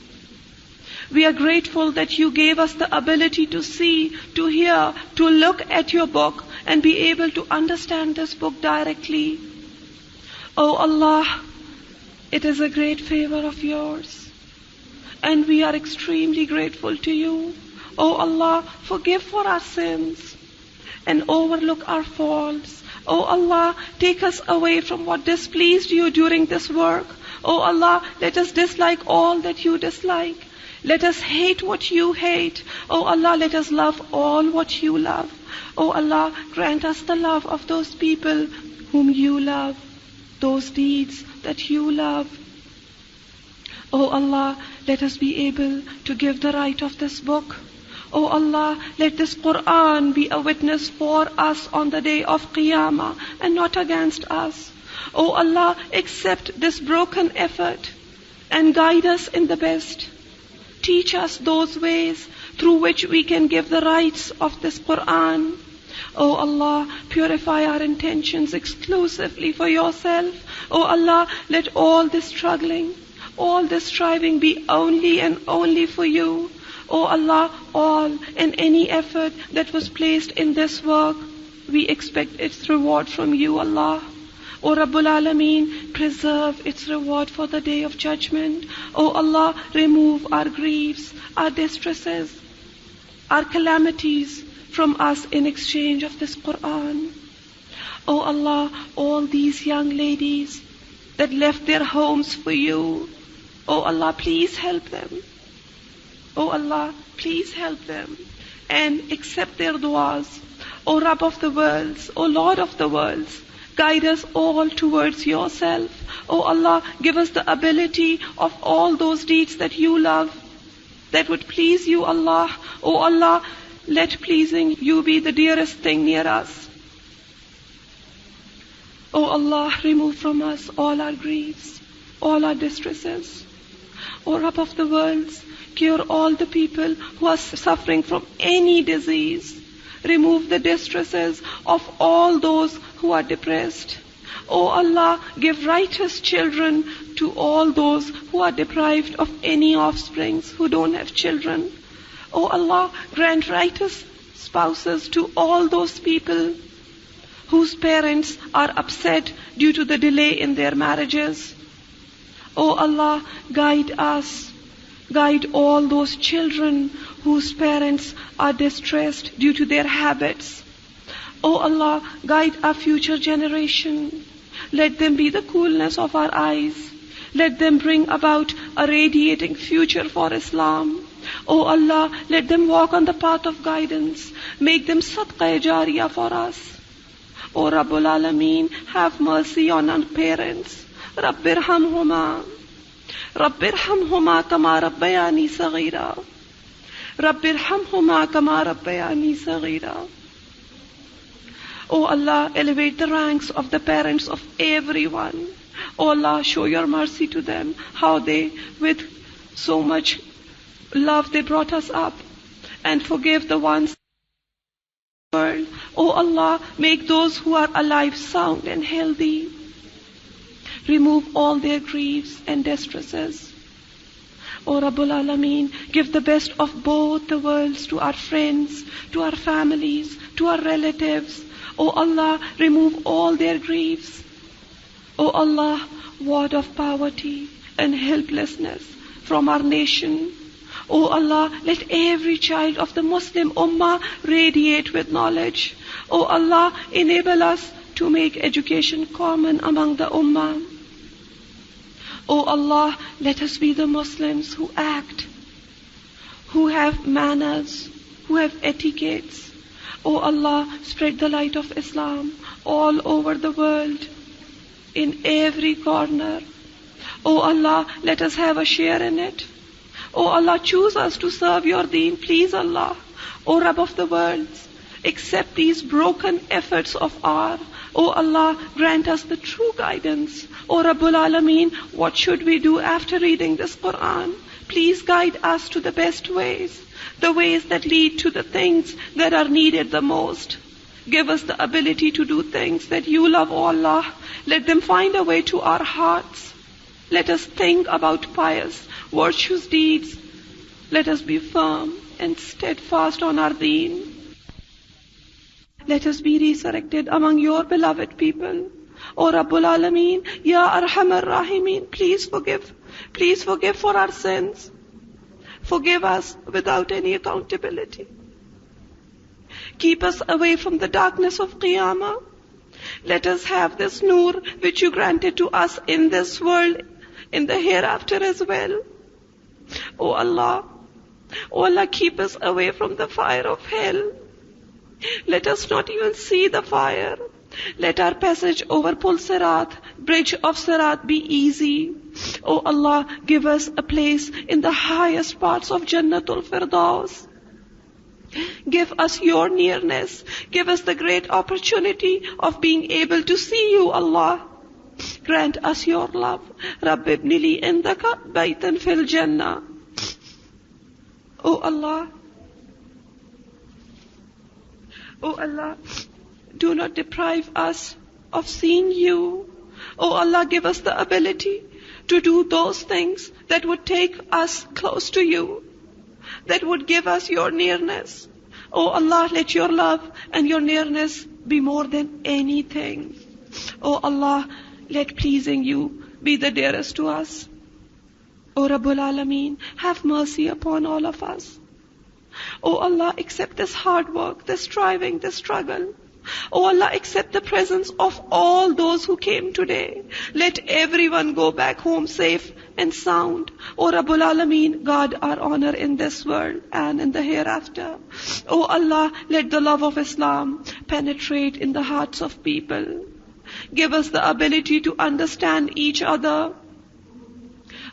We are grateful that you gave us the ability to see, to hear, to look at your book and be able to understand this book directly. O Allah, it is a great favor of yours, and we are extremely grateful to you. O Allah, forgive for our sins and overlook our faults. O Allah, take us away from what displeased you during this work. O Allah, let us dislike all that you dislike. Let us hate what you hate. O Allah, let us love all what you love. O Allah, grant us the love of those people whom you love, those deeds that you love. O Allah, let us be able to give the right of this book. O Allah, let this Quran be a witness for us on the day of Qiyamah and not against us. O Allah, accept this broken effort and guide us in the best. Teach us those ways through which we can give the rights of this Quran. O Allah, purify our intentions exclusively for yourself. O Allah, let all this struggling, all this striving be only and only for you. O Allah, all and any effort that was placed in this work, we expect its reward from you, Allah. O Rabbul Alameen, preserve its reward for the day of judgment. O Allah, remove our griefs, our distresses, our calamities from us in exchange of this Quran. O Allah, all these young ladies that left their homes for you, O Allah, please help them. O Allah, please help them and accept their du'as. O Rabb of the worlds, O Lord of the worlds, guide us all towards yourself. O Allah, give us the ability of all those deeds that you love, that would please you, Allah. O Allah, let pleasing you be the dearest thing near us. O Allah, remove from us all our griefs, all our distresses. O Rabb of the worlds, cure all the people who are suffering from any disease. Remove the distresses of all those who are depressed. O Allah, give righteous children to all those who are deprived of any offsprings, who don't have children. O Allah, grant righteous spouses to all those people whose parents are upset due to the delay in their marriages. O Allah, guide us. Guide all those children whose parents are distressed due to their habits. O Allah, guide our future generation. Let them be the coolness of our eyes. Let them bring about a radiating future for Islam. O Allah, let them walk on the path of guidance. Make them sadqa jariyah for us. O Rabbul Alameen, have mercy on our parents. Rabbirhamhuma. Rabbirhamhuma kama rabbayani saghira. Rabbirhamhuma kama rabbayani saghira. O Allah, elevate the ranks of the parents of everyone. O Allah, show your mercy to them, how they, with so much love, they brought us up, and forgive the ones in the world. O Allah, Allah, make those who are alive sound and healthy. Remove all their griefs and distresses. O Rabbul Alameen, give the best of both the worlds to our friends, to our families, to our relatives. O Allah, remove all their griefs. O Allah, ward off poverty and helplessness from our nation. O Allah, let every child of the Muslim Ummah radiate with knowledge. O Allah, enable us to make education common among the Ummah. O Allah, let us be the Muslims who act, who have manners, who have etiquettes. O Allah, spread the light of Islam all over the world, in every corner. O Allah, let us have a share in it. O Allah, choose us to serve your deen, please Allah. O Rabb of the worlds, accept these broken efforts of ours. O Allah, grant us the true guidance. O Rabbul Alameen, what should we do after reading this Quran? Please guide us to the best ways, the ways that lead to the things that are needed the most. Give us the ability to do things that you love, O Allah. Let them find a way to our hearts. Let us think about pious, virtuous deeds. Let us be firm and steadfast on our deen. Let us be resurrected among your beloved people. O Rabbul Alameen, Ya Arhamar Rahimeen, please forgive for our sins. Forgive us without any accountability. Keep us away from the darkness of Qiyamah. Let us have this nur which you granted to us in this world, in the hereafter as well. O Allah, keep us away from the fire of hell. Let us not even see the fire. Let our passage over Pul Sirat, bridge of Sirat, be easy. O Allah, give us a place in the highest parts of Jannatul Firdaus. Give us your nearness. Give us the great opportunity of being able to see you, Allah. Grant us your love. Rabbi ibni li indaka baytan fil Jannah. O Allah, do not deprive us of seeing you. O Allah, give us the ability to do those things that would take us close to you, that would give us your nearness. O Allah, let your love and your nearness be more than anything. O Allah, let pleasing you be the dearest to us. O Rabbul Alameen, have mercy upon all of us. O Allah, accept this hard work, this striving, this struggle. O Allah, accept the presence of all those who came today. Let everyone go back home safe and sound. O Rabbul Alameen, guard our honor in this world and in the hereafter. O Allah, let the love of Islam penetrate in the hearts of people. Give us the ability to understand each other.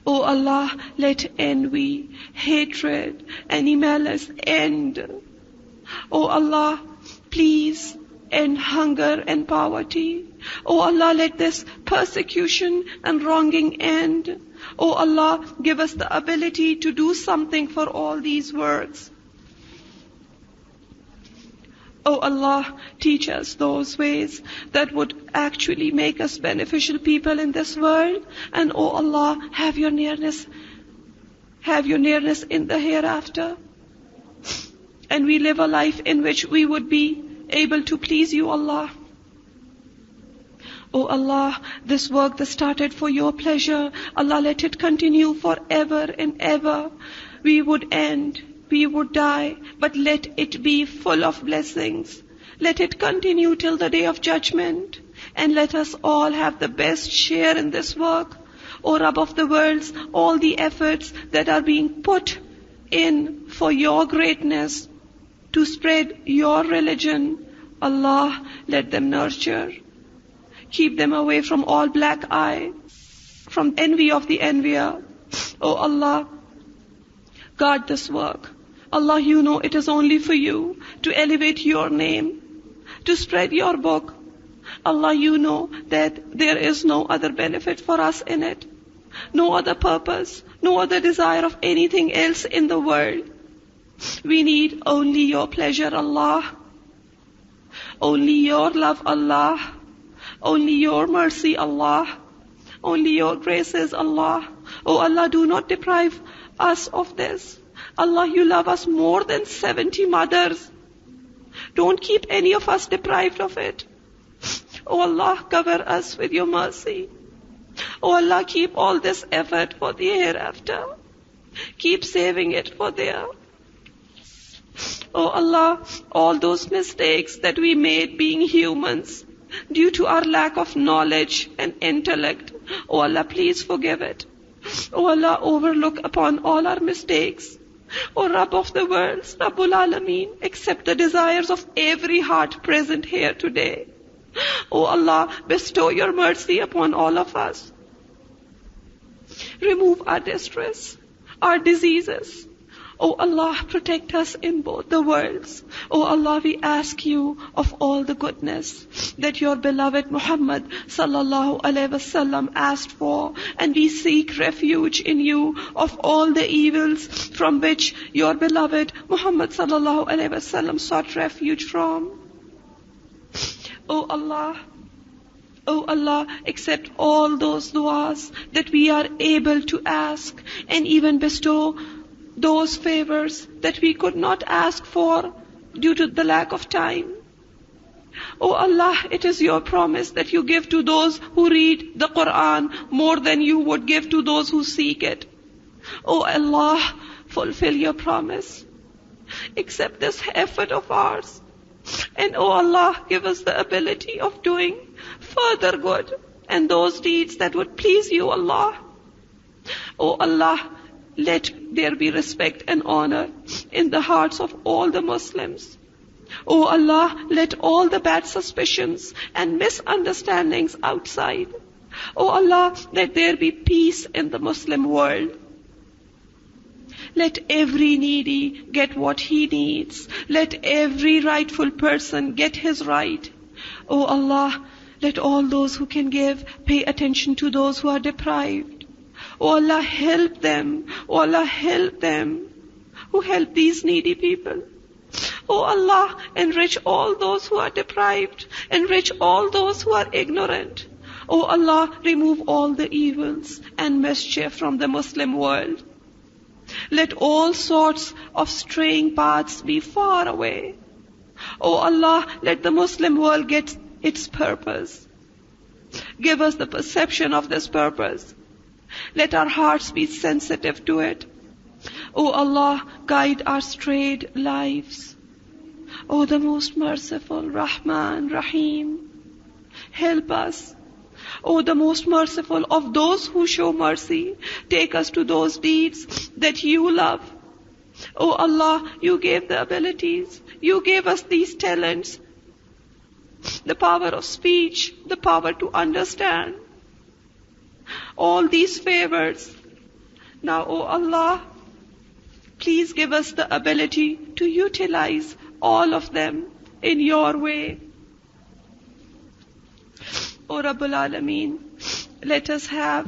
O Allah, let envy, hatred, and malice end. O Allah, please end hunger and poverty. O Allah, let this persecution and wronging end. O Allah, give us the ability to do something for all these works. O Allah, teach us those ways that would actually make us beneficial people in this world. And O Allah, have your nearness in the hereafter. And we live a life in which we would be able to please you, Allah. O Allah, this work that started for your pleasure, Allah, let it continue forever and ever. We would end, we would die, but let it be full of blessings. Let it continue till the day of judgment. And let us all have the best share in this work. O Rabb of the worlds, all the efforts that are being put in for your greatness, to spread your religion, Allah, let them nurture. Keep them away from all black eye, from envy of the envier. O Allah, guard this work. Allah, you know it is only for you to elevate your name, to spread your book. Allah, you know that there is no other benefit for us in it, no other purpose, no other desire of anything else in the world. We need only your pleasure, Allah. Only your love, Allah. Only your mercy, Allah. Only your graces, Allah. Oh Allah, do not deprive us of this. Allah, you love us more than 70 mothers. Don't keep any of us deprived of it. Oh Allah, cover us with your mercy. Oh Allah, keep all this effort for the hereafter. Keep saving it for there. Oh Allah, all those mistakes that we made being humans due to our lack of knowledge and intellect, oh Allah, please forgive it. Oh Allah, overlook upon all our mistakes. O Rabb of the worlds, Rabbul Alameen, accept the desires of every heart present here today. O Allah, bestow your mercy upon all of us. Remove our distress, our diseases. O Allah, protect us in both the worlds. O Allah, we ask you of all the goodness that your beloved Muhammad sallallahu alaihi wasallam asked for, and we seek refuge in you of all the evils from which your beloved Muhammad sallallahu alaihi wasallam sought refuge from. O Allah, accept all those du'as that we are able to ask, and even bestow those favors that we could not ask for due to the lack of time. O Allah, it is your promise that you give to those who read the Quran more than you would give to those who seek it. O Allah, fulfill your promise. Accept this effort of ours. And O Allah, give us the ability of doing further good and those deeds that would please you, Allah. O Allah, let there be respect and honor in the hearts of all the Muslims. O Allah, let all the bad suspicions and misunderstandings outside. O Allah, let there be peace in the Muslim world. Let every needy get what he needs. Let every rightful person get his right. O Allah, let all those who can give pay attention to those who are deprived. Oh Allah, help them. Oh Allah, help them who help these needy people. Oh Allah, enrich all those who are deprived. Enrich all those who are ignorant. Oh Allah, remove all the evils and mischief from the Muslim world. Let all sorts of straying paths be far away. Oh Allah, let the Muslim world get its purpose. Give us the perception of this purpose. Let our hearts be sensitive to it. O Allah, guide our strayed lives. O the most merciful Rahman, Rahim, help us. O the most merciful of those who show mercy, take us to those deeds that you love. O Allah, you gave the abilities. You gave us these talents, the power of speech, the power to understand. All these favors. Now, O Allah, please give us the ability to utilize all of them in your way. O Rabbul Alameen, let us have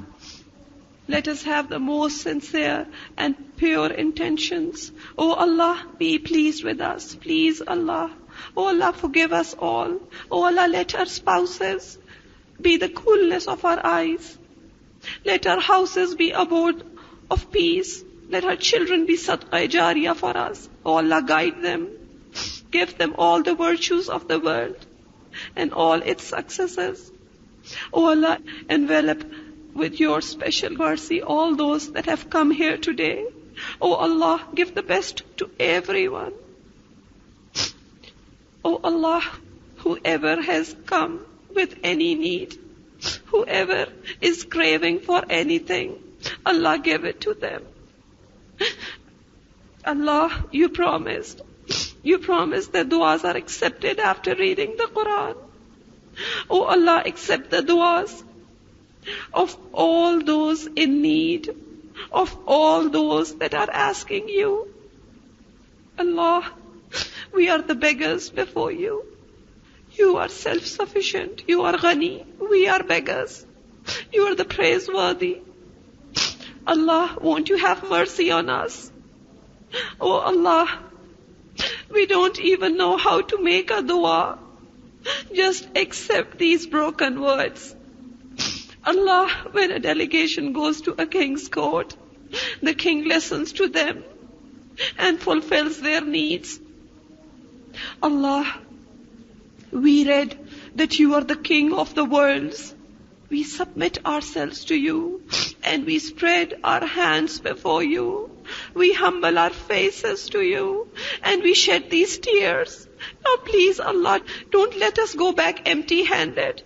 the most sincere and pure intentions. O Allah, be pleased with us. Please, Allah. O Allah, forgive us all. O Allah, let our spouses be the coolness of our eyes. Let our houses be abode of peace. Let our children be sadqa jariyah for us. O Allah, guide them. Give them all the virtues of the world and all its successes. O Allah, envelop with your special mercy all those that have come here today. O Allah, give the best to everyone. O Allah, whoever has come with any need, whoever is craving for anything, Allah, give it to them. Allah, you promised that du'as are accepted after reading the Quran. Oh Allah, accept the du'as of all those in need, of all those that are asking you. Allah, we are the beggars before you. You are self-sufficient. You are ghani. We are beggars. You are the praiseworthy. Allah, won't you have mercy on us? Oh Allah, we don't even know how to make a dua. just accept these broken words. Allah, when a delegation goes to a king's court, the king listens to them and fulfills their needs. Allah, we read that you are the King of the worlds. We submit ourselves to you and we spread our hands before you. We humble our faces to you and we shed these tears. Now please, Allah, don't let us go back empty-handed.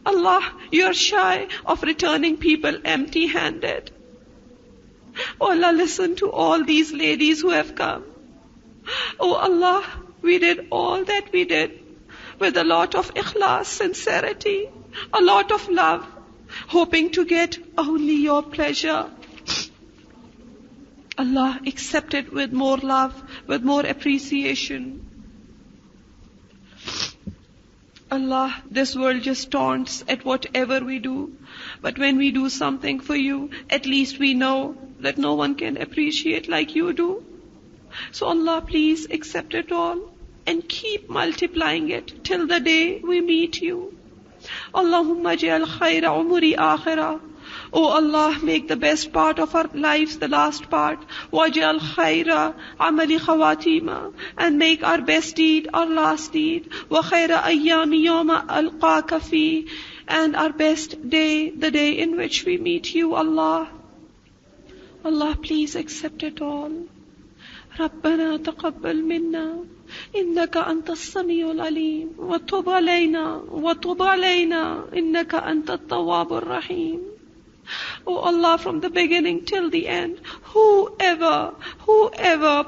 Allah, you are shy of returning people empty-handed. Oh Allah, listen to all these ladies who have come. Oh Allah, we did all that we did with a lot of ikhlas, sincerity, a lot of love, hoping to get only your pleasure. Allah, accept it with more love, with more appreciation. Allah, this world just taunts at whatever we do. But when we do something for you, at least we know that no one can appreciate like you do. So Allah, please accept it all and keep multiplying it till the day we meet you. Allahumma ja'al khayra umuri akhirah. Oh Allah, make the best part of our lives the last part. Waj'al khayra amali khawatima, and make our best deed our last deed. Wa khayra ayyami yawma alqaka fi, and our best day, the day in which we meet you, Allah. Allah, please accept it all. ربنا تقبل منا إنك أنت السميع العليم وتب علينا إنك أنت التواب الرحيم. Oh Allah, from the beginning till the end, whoever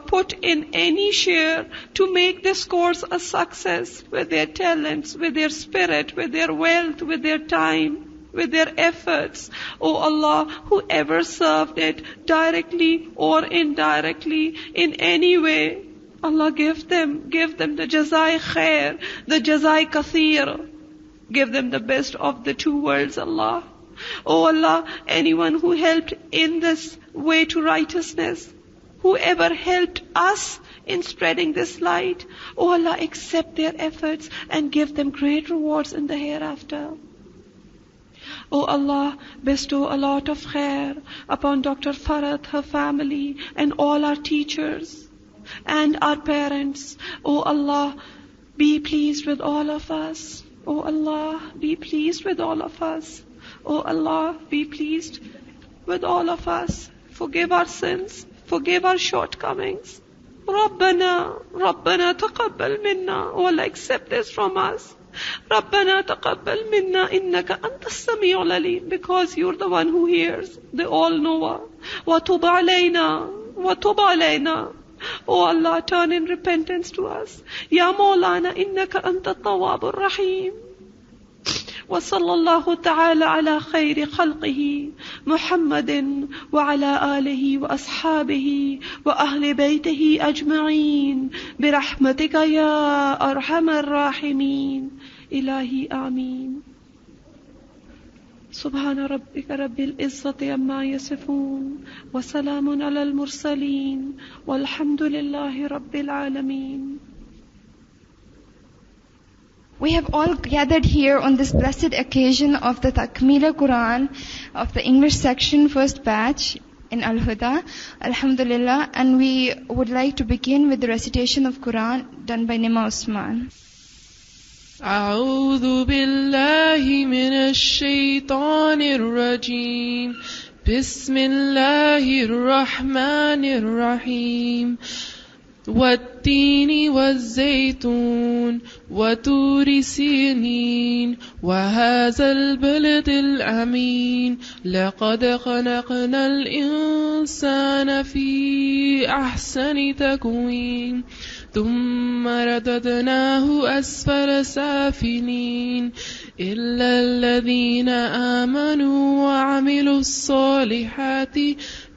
put in any share to make this course a success with their talents, with their spirit, with their wealth, with their time, with their efforts, oh Allah, whoever served it directly or indirectly in any way, Allah, give them the jazai khair, the jazai kathir. Give them the best of the two worlds, Allah. Oh Allah, anyone who helped in this way to righteousness, whoever helped us in spreading this light, oh Allah, accept their efforts and give them great rewards in the hereafter. Oh Allah, bestow a lot of khair upon Dr. Farhat, her family, and all our teachers and our parents. Oh Allah, be pleased with all of us. Oh Allah, be pleased with all of us. Oh Allah, be pleased with all of us. Forgive our sins, forgive our shortcomings. Rabbana taqabbal minna. Oh Allah, accept this from us. Rabbana taqabbal minna innaka antas sami'ul alim, because you're the one who hears, the all-knower. Wa tub alayna. Oh Allah, turn in repentance to us. Ya Maulana innaka antat tawwabur rahim. وصلى الله تعالى على خير خلقه محمد وعلى آله وأصحابه وأهل بيته أجمعين برحمتك يا أرحم الراحمين إلهي آمين. سبحان ربك رب العزة عما يصفون وسلام على المرسلين والحمد لله رب العالمين. We have all gathered here on this blessed occasion of the Takmila Quran of the English section, first batch in Al-Huda, Alhamdulillah, and we would like to begin with the recitation of Quran done by Nima Usman. أعوذ بالله من الشيطان الرجيم بسم الله الرحمن الرحيم والتين والزيتون وطور سينين وهذا البلد الأمين لقد خلقنا الإنسان في أحسن تقويم ثم رددناه أسفل سافلين إلا الذين آمنوا وعملوا الصالحات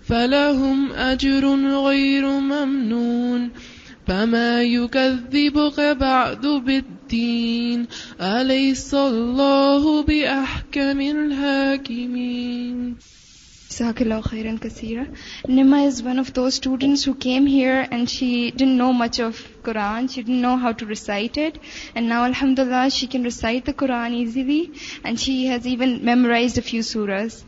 فلهم أجر غير ممنون فما يكذبك بعد بالدين أليس الله بأحكم الحاكمين. Jazakallahu khairan kaseera. Nima is one of those students who came here and she didn't know much of Quran. She didn't know how to recite it. And now, alhamdulillah, she can recite the Quran easily. And she has even memorized a few surahs.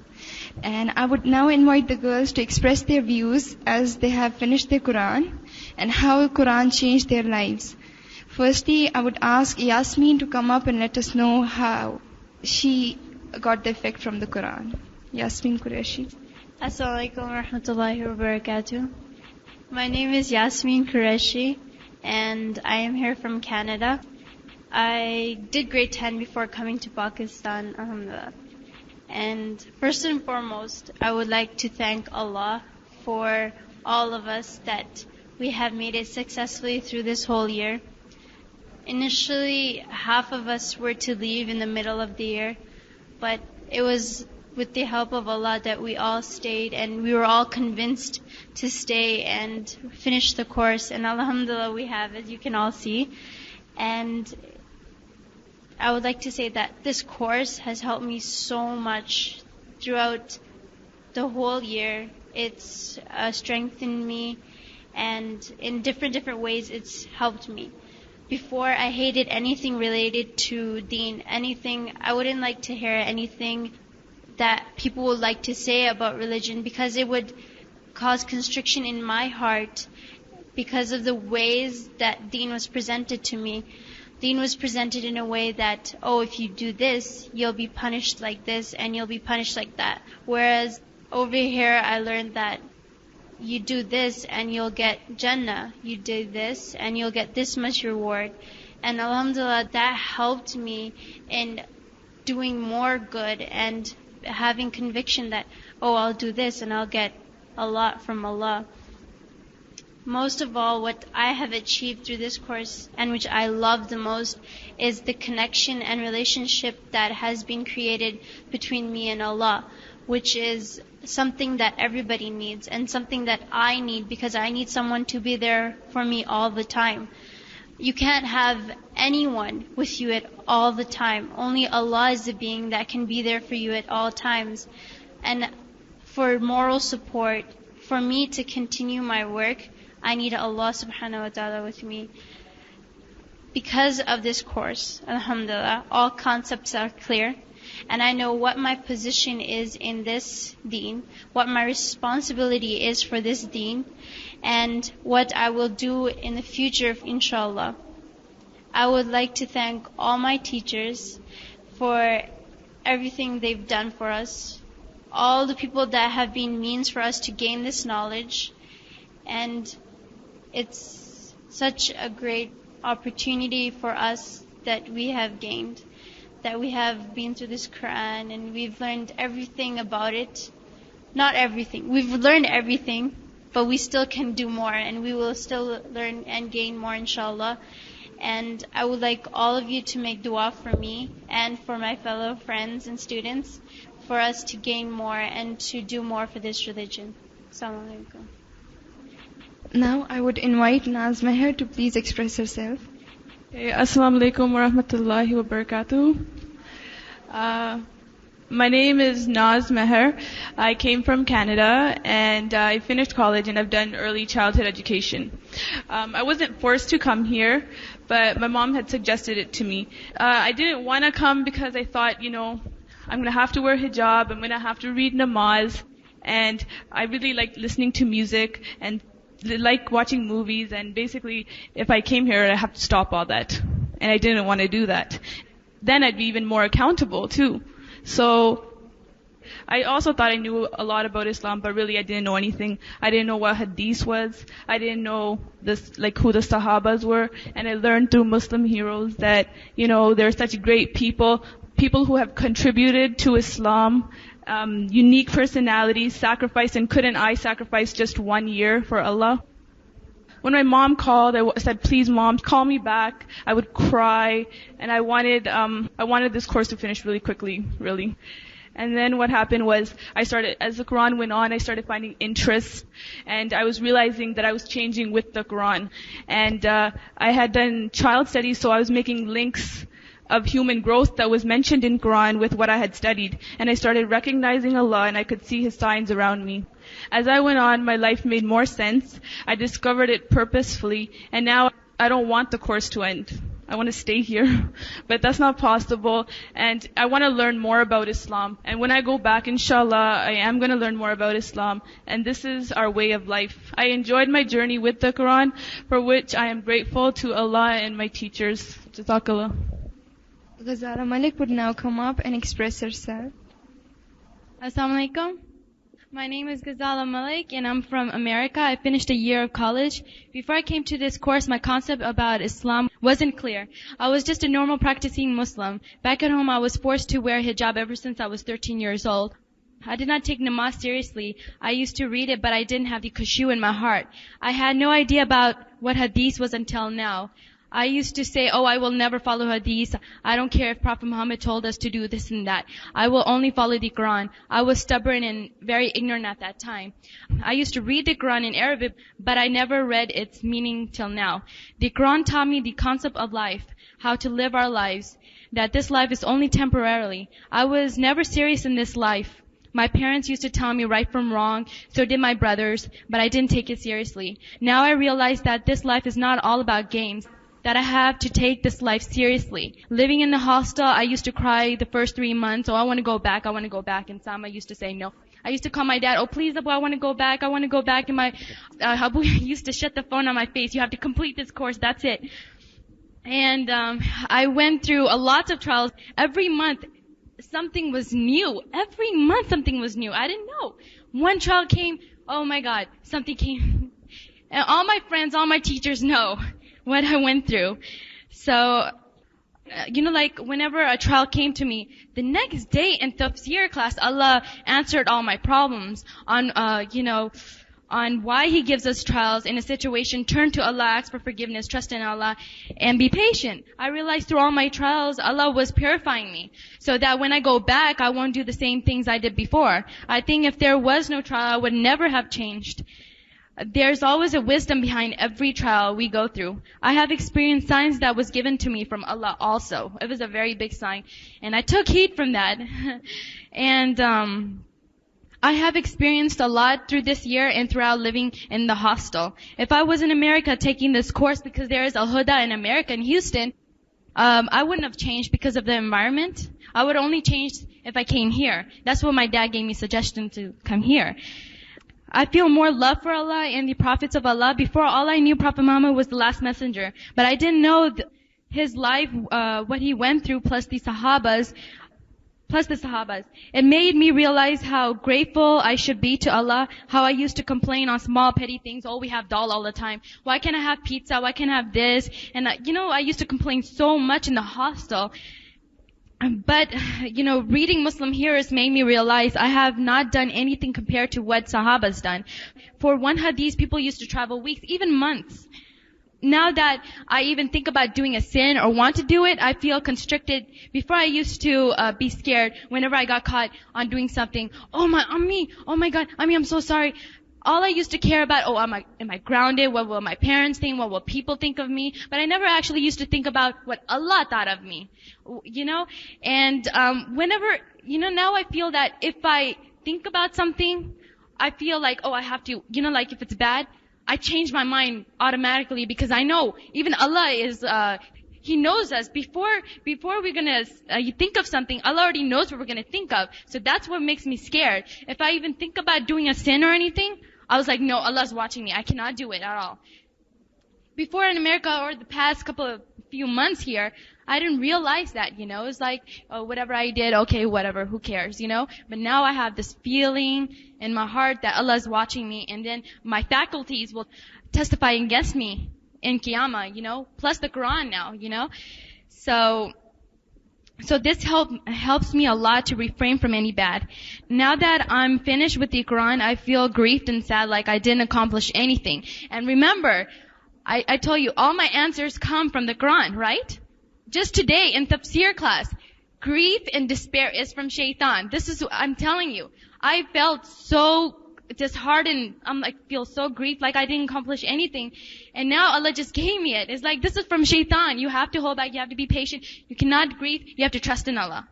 And I would now invite the girls to express their views as they have finished their Quran and how Quran changed their lives. Firstly, I would ask Yasmin to come up and let us know how she got the effect from the Quran. Yasmin Qureshi. Assalamu alaikum wa rahmatullahi wa barakatuh. My name is Yasmin Qureshi and I am here from Canada. I did grade 10 before coming to Pakistan, alhamdulillah. And first and foremost, I would like to thank Allah for all of us that we have made it successfully through this whole year. Initially, half of us were to leave in the middle of the year, but it was with the help of Allah that we all stayed, and we were all convinced to stay and finish the course. And alhamdulillah, we have, as you can all see. And I would like to say that this course has helped me so much throughout the whole year. It's strengthened me, and in different ways it's helped me. Before, I hated anything related to Deen, anything. I wouldn't like to hear anything that people would like to say about religion, because it would cause constriction in my heart because of the ways that Deen was presented to me. Deen was presented in a way that, oh, if you do this, you'll be punished like this and you'll be punished like that. Whereas over here, I learned that you do this and you'll get Jannah. You do this and you'll get this much reward. And alhamdulillah, that helped me in doing more good and having conviction that, oh, I'll do this and I'll get a lot from Allah. Most of all, what I have achieved through this course, and which I love the most, is the connection and relationship that has been created between me and Allah, which is something that everybody needs, and something that I need, because I need someone to be there for me all the time. You can't have anyone with you at all the time. Only Allah is the being that can be there for you at all times. And for moral support, for me to continue my work, I need Allah subhanahu wa ta'ala with me. Because of this course, alhamdulillah, all concepts are clear. And I know what my position is in this deen, what my responsibility is for this deen, and what I will do in the future, inshallah. I would like to thank all my teachers for everything they've done for us, all the people that have been means for us to gain this knowledge. And it's such a great opportunity for us that we have gained, that we have been through this Quran and we've learned everything about it. Not everything. We've learned everything, but we still can do more, and we will still learn and gain more, inshallah. And I would like all of you to make dua for me and for my fellow friends and students, for us to gain more and to do more for this religion. Assalamu alaikum. Now I would invite Naz Meher to please express herself. Assalamu alaikum wa rahmatullahi wa barakatuh. My name is Naz Meher. I came from Canada and I finished college and I've done early childhood education. I wasn't forced to come here, but my mom had suggested it to me. I didn't want to come because I thought, I'm going to have to wear hijab, I'm going to have to read namaz, and I really like listening to music and like watching movies, and basically if I came here I'd have to stop all that, and I didn't want to do that. Then I'd be even more accountable too. So I also thought I knew a lot about Islam, but really I didn't know anything. I didn't know what hadith was. I didn't know who the Sahabas were. And I learned through Muslim heroes that, they're such great people who have contributed to Islam, unique personalities, sacrificed, and couldn't I sacrifice just 1 year for Allah? When my mom called, I said, please mom, call me back. I would cry, and I wanted this course to finish really quickly, really. And then what happened was, as the Quran went on, I started finding interest, and I was realizing that I was changing with the Quran. And I had done child studies, so I was making links of human growth that was mentioned in Quran with what I had studied, and I started recognizing Allah and I could see His signs around me. As I went on, my life made more sense. I discovered it purposefully, and now I don't want the course to end. I want to stay here, but that's not possible, and I want to learn more about Islam. And when I go back, inshallah, I am going to learn more about Islam, and this is our way of life. I enjoyed my journey with the Quran, for which I am grateful to Allah and my teachers. Jazakallah. Ghazala Malik would now come up and express herself. Assalamu alaikum. My name is Ghazala Malik and I'm from America. I finished a year of college. Before I came to this course, my concept about Islam wasn't clear. I was just a normal practicing Muslim. Back at home, I was forced to wear hijab ever since I was 13 years old. I did not take namaz seriously. I used to read it, but I didn't have the khushu in my heart. I had no idea about what hadith was until now. I used to say, I will never follow hadith. I don't care if Prophet Muhammad told us to do this and that. I will only follow the Quran. I was stubborn and very ignorant at that time. I used to read the Quran in Arabic, but I never read its meaning till now. The Quran taught me the concept of life, how to live our lives, that this life is only temporarily. I was never serious in this life. My parents used to tell me right from wrong, so did my brothers, but I didn't take it seriously. Now I realize that this life is not all about games, that I have to take this life seriously. Living in the hostel, I used to cry the first 3 months, I want to go back, and Sama used to say no. I used to call my dad, please Abu, I want to go back, and my Abu used to shut the phone on my face, you have to complete this course, that's it. And I went through a lot of trials. Every month something was new. Every month something was new. I didn't know. One trial came, oh my God, something came. And all my friends, all my teachers know what I went through. So, like whenever a trial came to me, the next day in tafsir class, Allah answered all my problems on, on why He gives us trials in a situation. Turn to Allah, ask for forgiveness, trust in Allah, and be patient. I realized through all my trials, Allah was purifying me, so that when I go back, I won't do the same things I did before. I think if there was no trial, I would never have changed. There's always a wisdom behind every trial we go through. I have experienced signs that was given to me from Allah also. It was a very big sign, and I took heed from that. And I have experienced a lot through this year and throughout living in the hostel. If I was in America taking this course, because there is Al-Huda in America, in Houston, I wouldn't have changed because of the environment. I would only change if I came here. That's what my dad gave me suggestion to come here. I feel more love for Allah and the prophets of Allah. Before, all I knew Prophet Muhammad was the last messenger. But I didn't know his life, what he went through, plus the Sahabas. It made me realize how grateful I should be to Allah, how I used to complain on small petty things. We have dal all the time. Why can't I have pizza? Why can't I have this? And I used to complain so much in the hostel. But, reading Muslim hearers made me realize I have not done anything compared to what Sahaba's done. For one hadith, people used to travel weeks, even months. Now that I even think about doing a sin or want to do it, I feel constricted. Before I used to be scared whenever I got caught on doing something. Oh my God, I'm so sorry. All I used to care about, am I grounded? What will my parents think? What will people think of me? But I never actually used to think about what Allah thought of me, And whenever, now I feel that if I think about something, I feel like, I have to, like if it's bad, I change my mind automatically because I know even Allah is, He knows us. Before we're gonna think of something, Allah already knows what we're gonna think of. So that's what makes me scared. If I even think about doing a sin or anything, I was like, no, Allah's watching me. I cannot do it at all. Before in America or the past few months here, I didn't realize that, It was like, whatever I did, okay, whatever, who cares, But now I have this feeling in my heart that Allah's watching me, and then my faculties will testify against me in Qiyamah, plus the Quran now, So this helps me a lot to refrain from any bad. Now that I'm finished with the Quran, I feel grieved and sad like I didn't accomplish anything. And remember, I told you, all my answers come from the Quran, right? Just today in tafsir class, grief and despair is from shaitan. I'm telling you, I felt so disheartened. I'm like, feel so grieved, like I didn't accomplish anything. And now Allah just gave me it. It's like, this is from shaitan. You have to hold back. You have to be patient. You cannot grieve. You have to trust in Allah.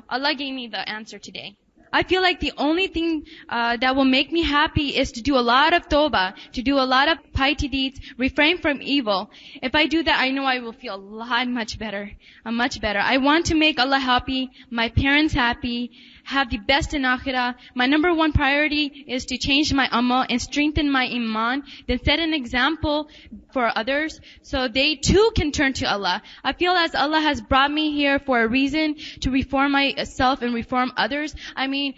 Allah gave me the answer today. I feel like the only thing that will make me happy is to do a lot of tawbah, to do a lot of piety deeds, refrain from evil. If I do that, I know I will feel a lot much better. Much better. I want to make Allah happy, my parents happy, have the best in akhirah. My number one priority is to change my amal and strengthen my iman, then set an example for others so they too can turn to Allah. I feel as Allah has brought me here for a reason, to reform myself and reform others. I mean,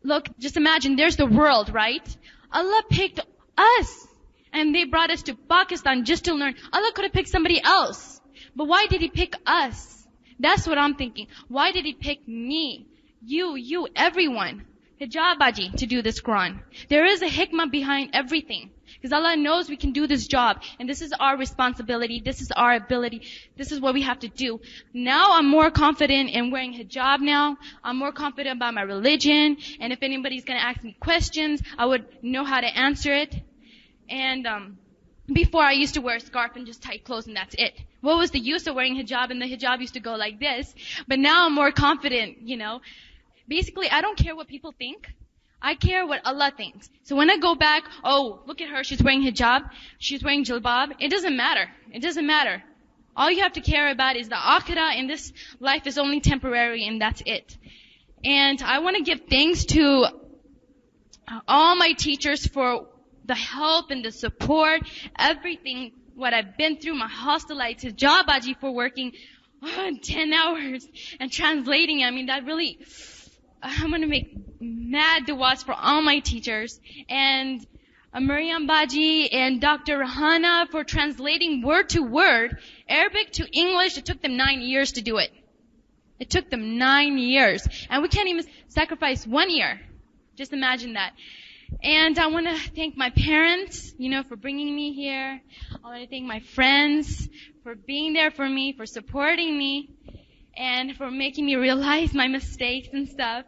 look, just imagine, there's the world, right? Allah picked us and they brought us to Pakistan just to learn. Allah could have picked somebody else. But why did He pick us? That's what I'm thinking. Why did He pick me? You, everyone, hijabaji, to do this Quran. There is a hikmah behind everything. Because Allah knows we can do this job. And this is our responsibility. This is our ability. This is what we have to do. Now I'm more confident in wearing hijab now. I'm more confident about my religion. And if anybody's going to ask me questions, I would know how to answer it. And before I used to wear a scarf and just tight clothes and that's it. What was the use of wearing hijab? And the hijab used to go like this. But now I'm more confident, Basically, I don't care what people think. I care what Allah thinks. So when I go back, oh, look at her, she's wearing hijab, she's wearing jilbab, it doesn't matter. It doesn't matter. All you have to care about is the akhirah, and this life is only temporary, and that's it. And I want to give thanks to all my teachers for the help and the support, everything, what I've been through, my hostelites, hijabaji for working 10 hours and translating. I mean, that really, I'm going to make mad du'as for all my teachers. And Maryam Baji and Dr. Rahana for translating word to word, Arabic to English. It took them 9 years to do it. It took them 9 years. And we can't even sacrifice 1 year. Just imagine that. And I want to thank my parents, for bringing me here. I want to thank my friends for being there for me, for supporting me, and for making me realize my mistakes and stuff.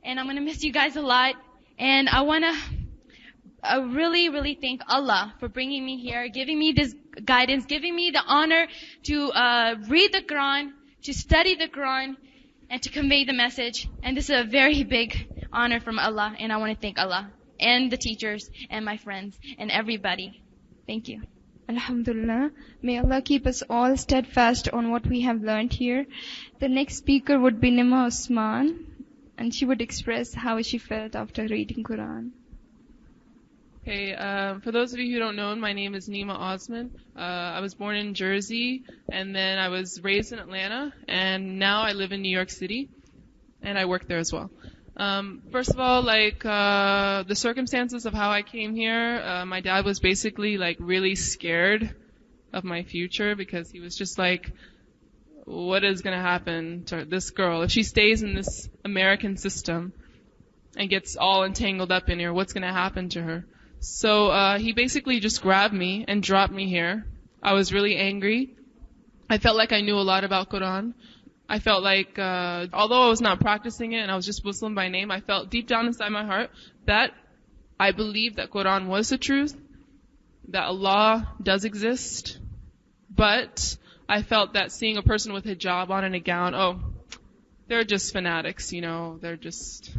And I'm going to miss you guys a lot. And I want to really, really thank Allah for bringing me here, giving me this guidance, giving me the honor to read the Quran, to study the Quran, and to convey the message. And this is a very big honor from Allah, and I want to thank Allah and the teachers and my friends and everybody. Thank you. Alhamdulillah. May Allah keep us all steadfast on what we have learned here. The next speaker would be Nima Osman, and she would express how she felt after reading Quran. Okay, for those of you who don't know, my name is Nima Osman. I was born in Jersey, and then I was raised in Atlanta, and now I live in New York City, and I work there as well. First of all, the circumstances of how I came here, my dad was basically, really scared of my future because he was just like, what is going to happen to this girl? If she stays in this American system and gets all entangled up in here, what's going to happen to her? So he basically just grabbed me and dropped me here. I was really angry. I felt like I knew a lot about Quran. I felt like, although I was not practicing it and I was just Muslim by name, I felt deep down inside my heart that I believed that Quran was the truth, that Allah does exist. But I felt that seeing a person with hijab on and a gown, they're just fanatics, they're just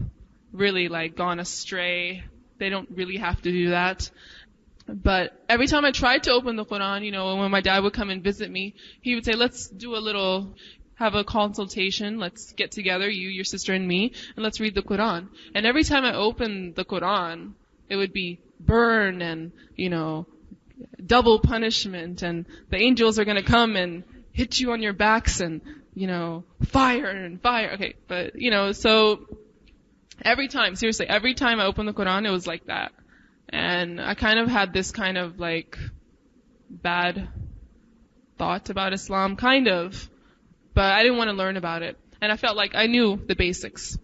really gone astray. They don't really have to do that. But every time I tried to open the Quran, when my dad would come and visit me, he would say, let's have a consultation, let's get together, you, your sister, and me, and let's read the Quran. And every time I opened the Quran, it would be burn and, double punishment, and the angels are going to come and hit you on your backs and, fire and fire. Okay, but, so every time I opened the Quran, it was like that. And I kind of had this kind of bad thought about Islam, kind of. But I didn't want to learn about it. And I felt like I knew the basics.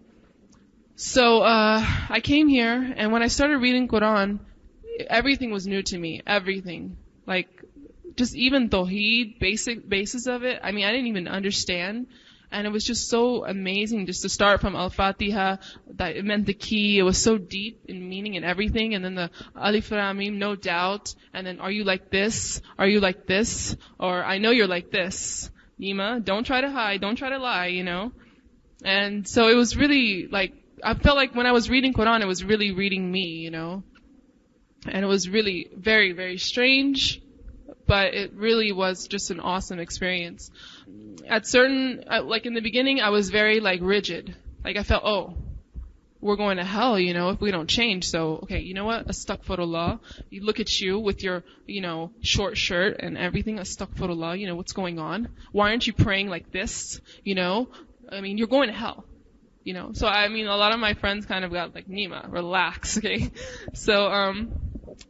So I came here, and when I started reading Quran, everything was new to me. Everything. Just even Tawheed, basic basis of it. I mean, I didn't even understand. And it was just so amazing just to start from Al-Fatiha, that it meant the key. It was so deep in meaning and everything. And then the Alif Lam Mim, no doubt. And then, are you like this? Are you like this? Or, I know you're like this. Nima, don't try to hide, don't try to lie, you know. And so it was really like, I felt like when I was reading Quran, it was really reading me, you know. And it was really very, very strange, but it really was just an awesome experience. Like in the beginning, I was very like rigid. Like I felt, oh, we're going to hell, you know, if we don't change. So, okay, you know what? Astaghfirullah. You look at you with your, you know, short shirt and everything. Astaghfirullah, you know, what's going on? Why aren't you praying like this? You know, I mean, you're going to hell. You know, so I mean, a lot of my friends kind of got like, Nima, relax, okay? So,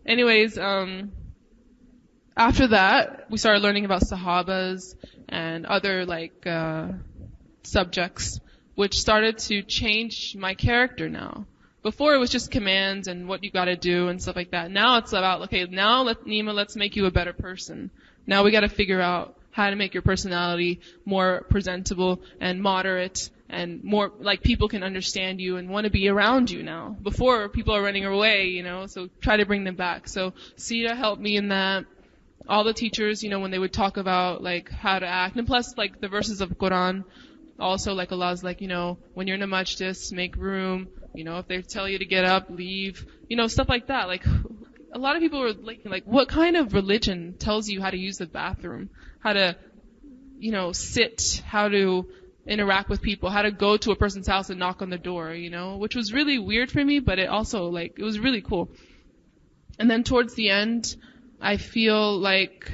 anyways, after that, we started learning about Sahabas and other like subjects, which started to change my character now. Before it was just commands and what you gotta do and stuff like that. Now it's about, okay, now let's make you a better person. Now we gotta figure out how to make your personality more presentable and moderate and more like people can understand you and want to be around you now. Before, people are running away, you know, so try to bring them back. So Sita helped me in that. All the teachers, you know, when they would talk about like how to act, and plus like the verses of Quran, also like Allah's like, you know, when you're in a majlis, make room, you know, if they tell you to get up, leave, you know, stuff like that. Like a lot of people were like, what kind of religion tells you how to use the bathroom, how to, you know, sit, how to interact with people, how to go to a person's house and knock on the door, you know, which was really weird for me, but it also like, it was really cool. And then towards the end, I feel like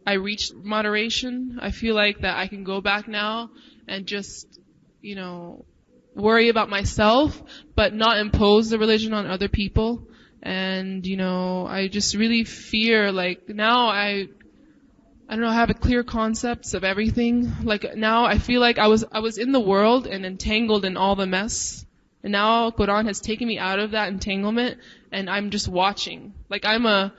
I reached moderation. I feel like that I can go back now and just, you know, worry about myself, but not impose the religion on other people. And, you know, I just really fear, like, now I don't know, I have a clear concepts of everything. Like, now I feel like I was in the world and entangled in all the mess. And now Quran has taken me out of that entanglement, and I'm just watching. Like, I'm a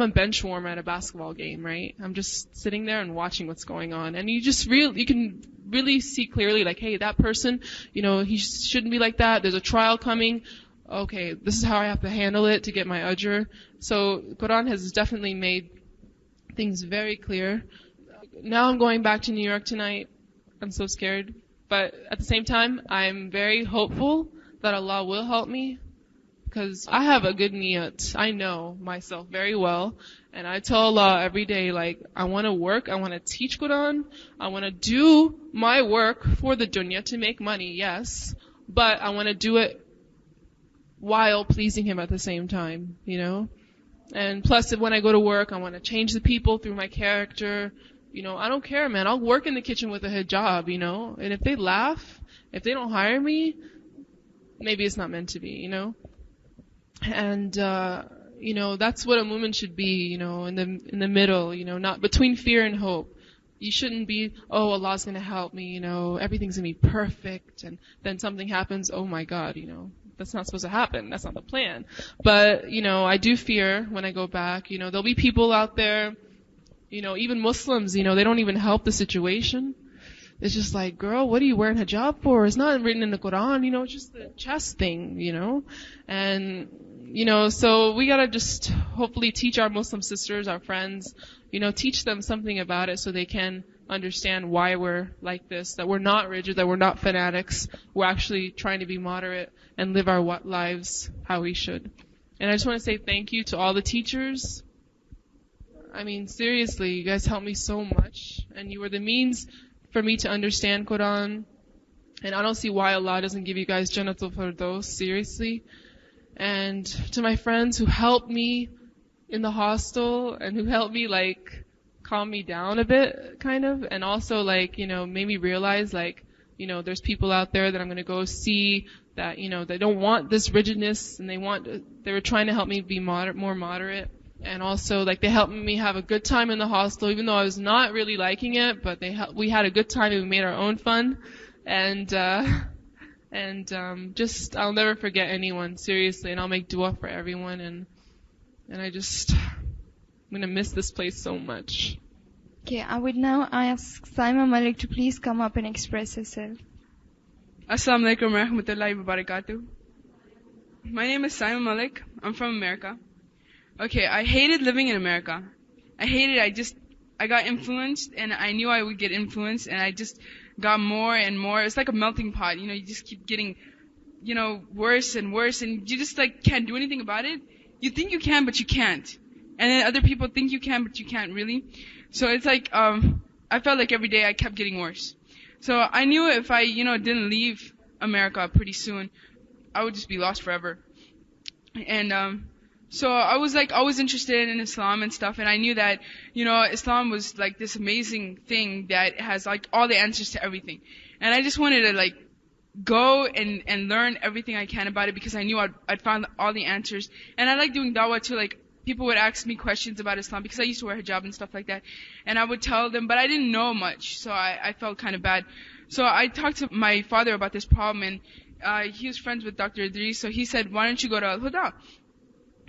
bench warmer at a basketball game, right? I'm just sitting there and watching what's going on. And you can really see clearly, like, hey, that person, you know, he shouldn't be like that. There's a trial coming. Okay, this is how I have to handle it to get my ajr. So Quran has definitely made things very clear. Now I'm going back to New York tonight. I'm so scared. But at the same time, I'm very hopeful that Allah will help me. Because I have a good niyat. I know myself very well. And I tell Allah every day, like, I want to work, I want to teach Quran, I want to do my work for the dunya to make money, yes. But I want to do it while pleasing Him at the same time, you know. And plus, when I go to work, I want to change the people through my character. You know, I don't care, man. I'll work in the kitchen with a hijab, you know. And if they laugh, if they don't hire me, maybe it's not meant to be, you know. And, you know, that's what a woman should be, you know, in the middle, you know, not between fear and hope. You shouldn't be, oh, Allah's gonna help me, you know, everything's gonna be perfect, and then something happens, oh my God, you know, that's not supposed to happen, that's not the plan. But, you know, I do fear when I go back, you know, there'll be people out there, you know, even Muslims, you know, they don't even help the situation. It's just like, girl, what are you wearing hijab for? It's not written in the Quran, you know, it's just the chest thing, you know. And, you know, so we gotta just hopefully teach our Muslim sisters, our friends, you know, teach them something about it so they can understand why we're like this, that we're not rigid, that we're not fanatics. We're actually trying to be moderate and live our lives how we should. And I just want to say thank you to all the teachers. I mean, seriously, you guys helped me so much, and you were the means for me to understand Quran. And I don't see why Allah doesn't give you guys Jannatul Firdaus, seriously. And to my friends who helped me in the hostel and who helped me, like, calm me down a bit, kind of. And also, like, you know, made me realize, like, you know, there's people out there that I'm going to go see that, you know, they don't want this rigidness, and they were trying to help me be more moderate. And also, like, they helped me have a good time in the hostel, even though I was not really liking it, but we had a good time and we made our own fun. And just, I'll never forget anyone, seriously, and I'll make dua for everyone, and I'm gonna miss this place so much. Okay, I would now ask Saima Malik to please come up and express herself. Assalamu alaikum wa rahmatullahi wa barakatuh. My name is Saima Malik. I'm from America. Okay, I hated living in America. I hated it. I got influenced, and I knew I would get influenced, and I just got more and more. It's like a melting pot, you know, you just keep getting, you know, worse and worse, and you just like can't do anything about it. You think you can, but you can't. And then other people think you can, but you can't really. So it's like, I felt like every day I kept getting worse. So I knew if I, you know, didn't leave America pretty soon, I would just be lost forever. And, so I was like always interested in Islam and stuff, and I knew that, you know, Islam was like this amazing thing that has like all the answers to everything. And I just wanted to like go and learn everything I can about it, because I knew I'd found all the answers. And I like doing dawah too. Like people would ask me questions about Islam, because I used to wear hijab and stuff like that. And I would tell them, but I didn't know much, so I felt kind of bad. So I talked to my father about this problem, and he was friends with Dr. Idris, so he said, why don't you go to Al-Huda?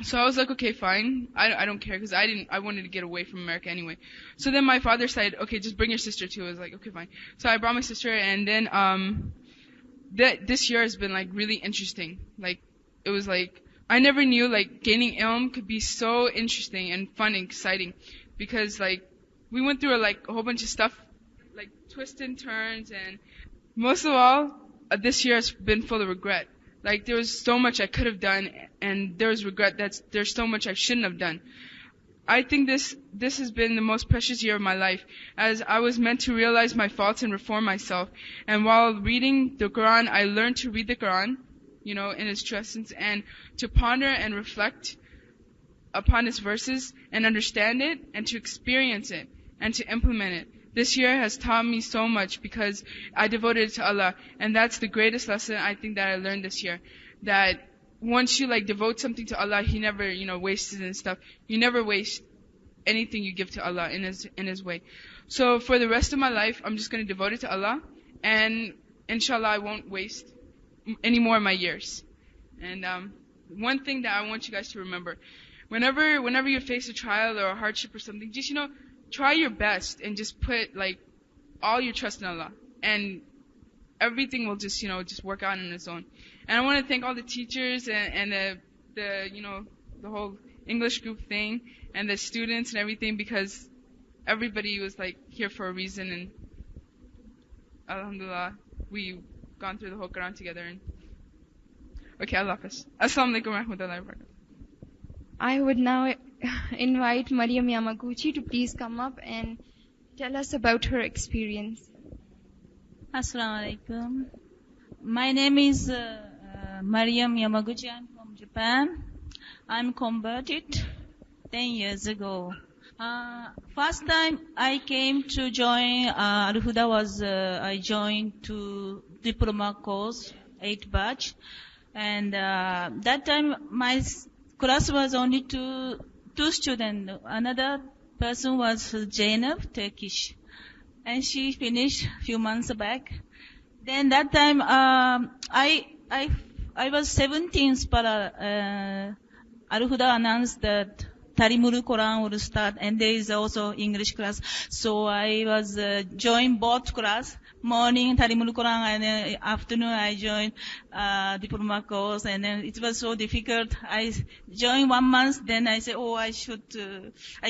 So I was like, okay, fine. I don't care, because I wanted to get away from America anyway. So then my father said, okay, just bring your sister too. I was like, okay, fine. So I brought my sister, and then this year has been like really interesting. Like it was like I never knew like gaining ilm could be so interesting and fun and exciting, because like we went through like a whole bunch of stuff, like twists and turns, and most of all, this year has been full of regret. Like there was so much I could have done, and there was regret that there's so much I shouldn't have done. I think this has been the most precious year of my life, as I was meant to realize my faults and reform myself. And while reading the Quran, I learned to read the Quran, you know, in its true essence, and to ponder and reflect upon its verses and understand it, and to experience it and to implement it. This year has taught me so much, because I devoted it to Allah, and that's the greatest lesson I think that I learned this year. That once you like devote something to Allah, He never, you know, wastes it and stuff. You never waste anything you give to Allah in His way. So for the rest of my life, I'm just going to devote it to Allah, and inshallah I won't waste any more of my years. And one thing that I want you guys to remember, whenever you face a trial or a hardship or something, just, you know, try your best and just put like all your trust in Allah, and everything will just, you know, just work out on its own. And I want to thank all the teachers and the you know, the whole English group thing, and the students and everything, because everybody was like here for a reason, and alhamdulillah we've gone through the whole Quran together. And okay, Allah Hafiz. Assalamu alaikum wa rahmatullahi wa barakatuh. I would now invite Mariam Yamaguchi to please come up and tell us about her experience. Assalamu alaikum. My name is Mariam Yamaguchi. I'm from Japan. I'm converted 10 years ago. First time I came to join Al-Huda was I joined to diploma course, 8 batch, and that time my class was only two students. Another person was Zainab, Turkish, and she finished a few months back. Then that time I was 17, but Al-Huda announced that Talim Quran would start, and there is also English class. So I was joined both class. Morning Talim Quran, and then afternoon I joined diploma course, and then it was so difficult. I joined 1 month, then I said, I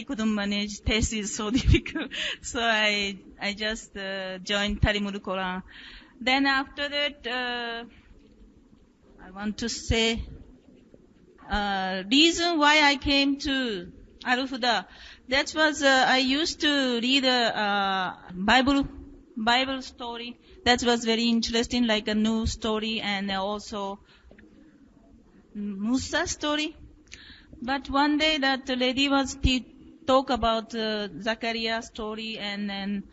couldn't manage. Test is so difficult. So I just joined Talim Quran. Then after that, I want to say reason why I came to Al-Huda. That was I used to read Bible story. That was very interesting, like a new story, and also Musa story. But one day that lady was talk about Zachariah story and then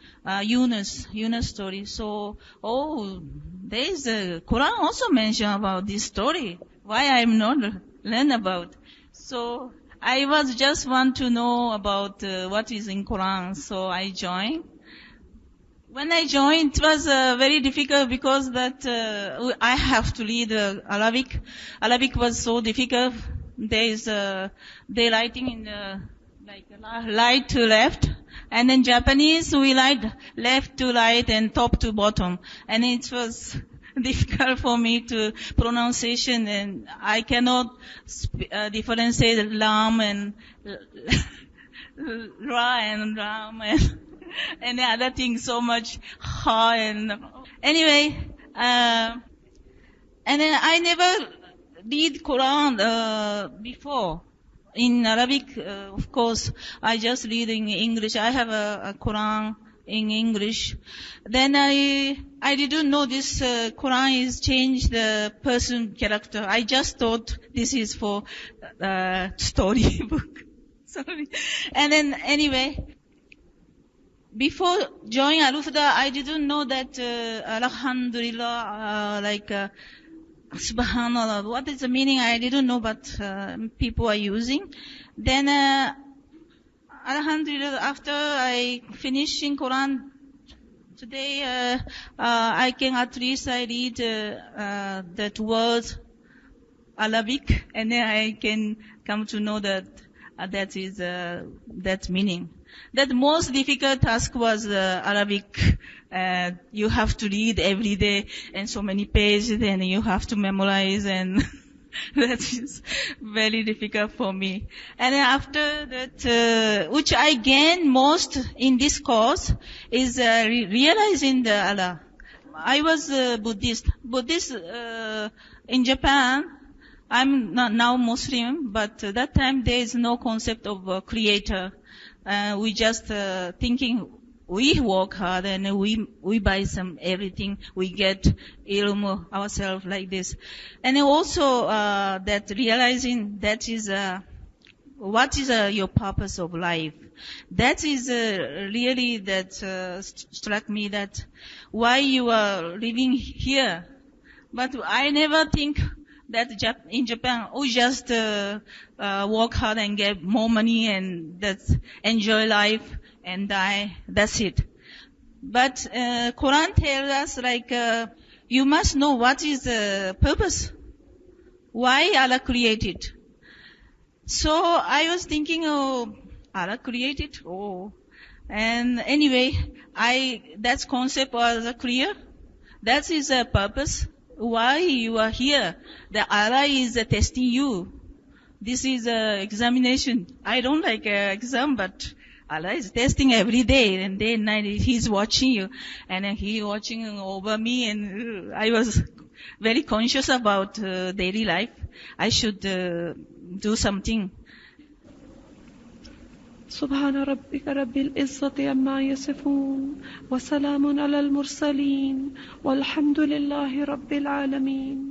Yunus story. So, there is a Quran also mention about this story. Why I am not learn about? So I was just want to know about what is in Quran. So I joined. When I joined, it was very difficult, because that I have to read Arabic. Arabic was so difficult. There is they writing in the like right to left. And in Japanese, we like left to right and top to bottom. And it was difficult for me to pronunciation, and I cannot differentiate lam and ra and ram and the other things so much ha and anyway. And then I never read Quran before. In Arabic, of course, I just read in English. I have a Quran in English. Then I didn't know this Quran is changed the person character. I just thought this is for story book. Sorry. And then anyway, before joining Al-Huda, I didn't know that Alhamdulillah, Subhanallah, what is the meaning? I didn't know, but people are using. Then, Alhamdulillah, after I finish in Quran today, I can at least I read that word Arabic, and then I can come to know that that is that meaning. That most difficult task was Arabic. You have to read every day and so many pages, and you have to memorize, and that is very difficult for me. And after that, which I gain most in this course is realizing the Allah. I was Buddhist in Japan. I'm not now Muslim, but that time there is no concept of creator. We just thinking we work hard and we buy some everything, we get ilm ourselves like this. And also that realizing that is what is your purpose of life. That is really that struck me, that why you are living here. But I never think that in Japan we just work hard and get more money and that's enjoy life and die. That's it. But Quran tells us you must know what is the purpose. Why Allah created. So I was thinking, Allah created. And anyway, that concept was clear. That is a purpose. Why you are here. The Allah is testing you. This is an examination. I don't like exam, but Allah is testing every day, and day and night He's watching you, and He watching over me, and I was very conscious about daily life. I should do something. سبحان ربك رب العزة عما يصفون وسلام على المرسلين والحمد لله رب العالمين.